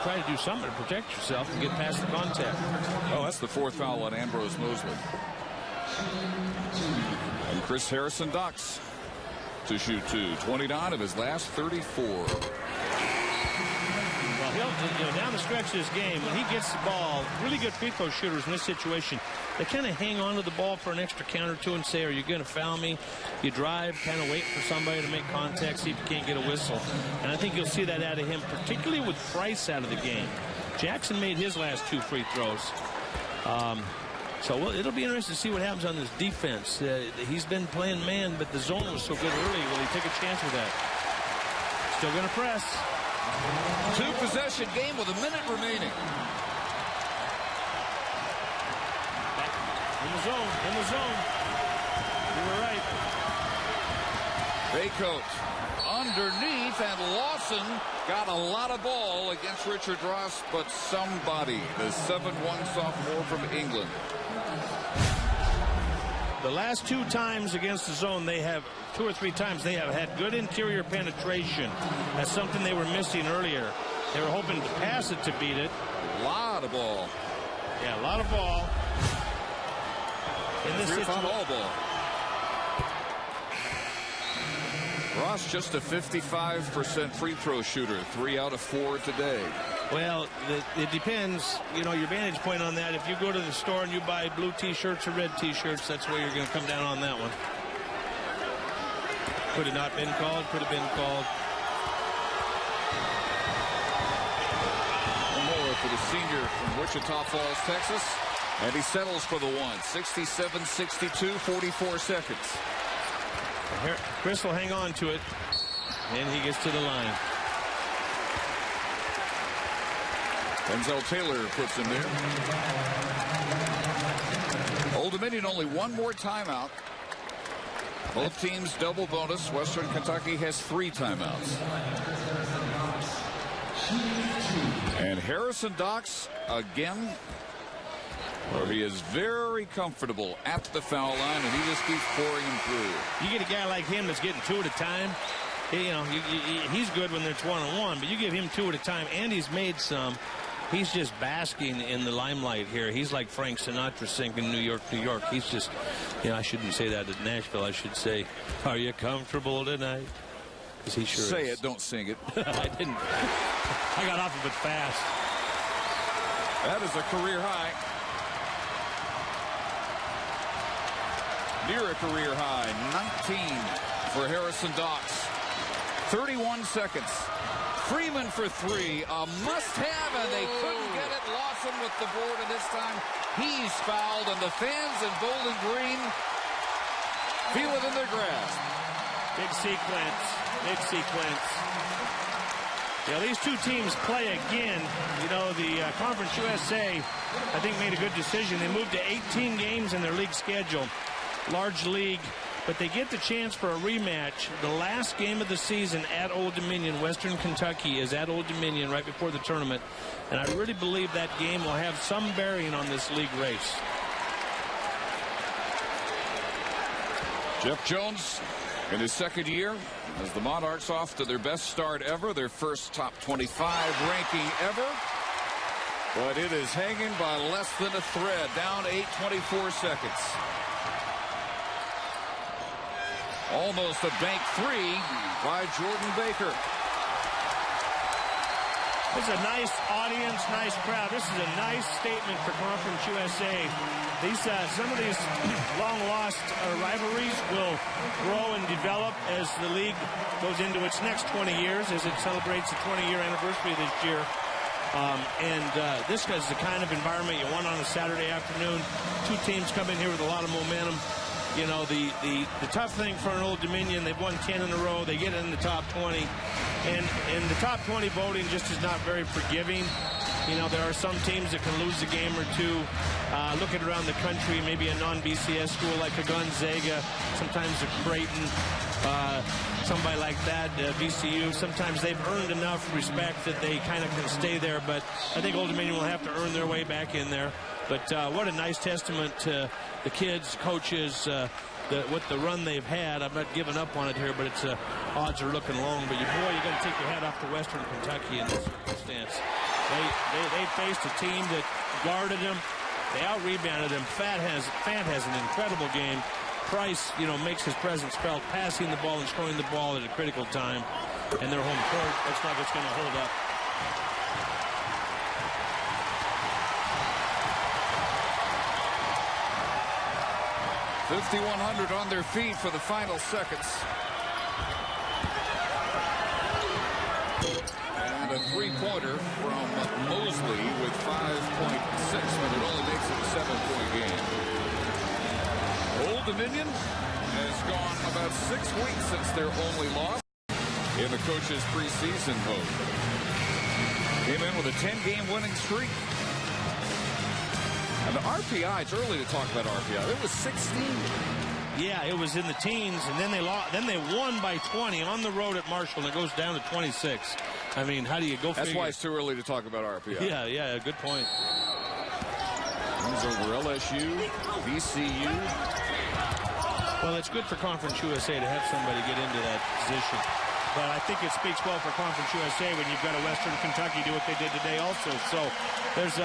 Speaker 3: try to do something to protect yourself and get past the contact.
Speaker 1: Oh, that's the 4th foul on Ambrose Mosley. And Chris Harrison Docks to shoot 2. 29 of his last 34.
Speaker 3: Well, down the stretch of this game, when he gets the ball, really good free throw shooters in this situation, they kind of hang on to the ball for an extra count or 2 and say, are you going to foul me? You drive, kind of wait for somebody to make contact, see if you can't get a whistle. And I think you'll see that out of him, particularly with Price out of the game. Jackson made his last 2 free throws. So it'll be interesting to see what happens on this defense. He's been playing man, but the zone was so good early. Will he take a chance with that? Still going to press.
Speaker 1: 2-possession game with a minute remaining.
Speaker 3: In the zone. You were right.
Speaker 1: Baycoat underneath, and Lawson got a lot of ball against Richard Ross, but somebody, the 7'1" sophomore from England.
Speaker 3: The last 2 times against the zone, they have 2 or 3 times they have had good interior penetration. That's something they were missing earlier. They were hoping to pass it to beat it.
Speaker 1: A lot of ball.
Speaker 3: Yeah, a lot of ball. In this situation,
Speaker 1: all ball. Ross just a 55% free throw shooter, 3 out of 4 today.
Speaker 3: Well, it depends. You know, your vantage point on that. If you go to the store and you buy blue T-shirts or red T-shirts, that's where you're going to come down on that one. Could have not been called. Could have been called.
Speaker 1: One more for the senior from Wichita Falls, Texas. And he settles for the one. 67-62, 44 seconds.
Speaker 3: Here, Chris will hang on to it, and he gets to the line.
Speaker 1: Denzel Taylor puts him there. Old Dominion only 1 more timeout. Both teams double bonus. Western Kentucky has 3 timeouts. And Harrison Docks again, where he is very comfortable at the foul line, and he just keeps pouring him through.
Speaker 3: You get a guy like him that's getting 2 at a time. He's good when it's 1-on-1, but you give him 2 at a time, and he's made some. He's just basking in the limelight here. He's like Frank Sinatra singing New York, New York. He's just, I shouldn't say that at Nashville. I should say, are you comfortable tonight? Because he sure
Speaker 1: Say
Speaker 3: is.
Speaker 1: it, don't sing it.
Speaker 3: I didn't. I got off of it fast.
Speaker 1: That is a career high. Near a career high. 19 for Harrison Docks. 31 seconds. Freeman for 3, a must-have, and they couldn't get it. Lawson with the board, and this time he's fouled, and the fans in Bowling Green feel it in their grasp.
Speaker 3: Big sequence. Big sequence. Yeah, these 2 teams play again. The Conference USA, I think, made a good decision. They moved to 18 games in their league schedule. Large league. But they get the chance for a rematch. The last game of the season at Old Dominion, Western Kentucky is at Old Dominion right before the tournament. And I really believe that game will have some bearing on this league race.
Speaker 1: Jeff Jones in his 2nd year as the Monarchs off to their best start ever, their first top 25 ranking ever. But it is hanging by less than a thread, down 8:24 seconds. Almost a bank 3 by Jordan Baker.
Speaker 3: This is a nice audience, nice crowd. This is a nice statement for Conference USA. Some of these long-lost rivalries will grow and develop as the league goes into its next 20 years, as it celebrates the 20-year anniversary this year. This is the kind of environment you want on a Saturday afternoon. Two teams come in here with a lot of momentum. You know, the tough thing for an Old Dominion, they've won 10 in a row. They get in the top 20. And the top 20 voting just is not very forgiving. You know, there are some teams that can lose a game or two. Looking around the country, maybe a non-BCS school like a Gonzaga, sometimes a Creighton, somebody like that, VCU. Sometimes they've earned enough respect that they kind of can stay there. But I think Old Dominion will have to earn their way back in there. But what a nice testament to the kids, coaches, with the run they've had. I'm not giving up on it here, but it's odds are looking long. But you got to take your hat off to Western Kentucky in this circumstance. They faced a team that guarded them. They out-rebounded them. Fant has an incredible game. Price, makes his presence felt, passing the ball and scoring the ball at a critical time. And their home court looks like it's going to hold up.
Speaker 1: 5,100 on their feet for the final seconds. And a three-pointer from Mosley with 5.6, but it only makes it a 7-point game. Old Dominion has gone about 6 weeks since their only loss in the coach's preseason vote. Came in with a 10-game winning streak. And the RPI, it's early to talk about RPI. It was 16.
Speaker 3: Yeah, it was in the teens, and then they won by 20 on the road at Marshall, and it goes down to 26. I mean, how do you go?
Speaker 1: That's why it's too early to talk about RPI.
Speaker 3: Yeah, good point.
Speaker 1: Wins over LSU, VCU.
Speaker 3: Well, it's good for Conference USA to have somebody get into that position. But I think it speaks well for Conference USA when you've got a Western Kentucky do what they did today also. So there's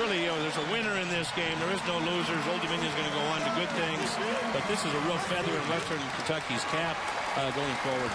Speaker 3: really, there's a winner in this game. There is no losers. Old Dominion's going to go on to good things. But this is a real feather in Western Kentucky's cap going forward.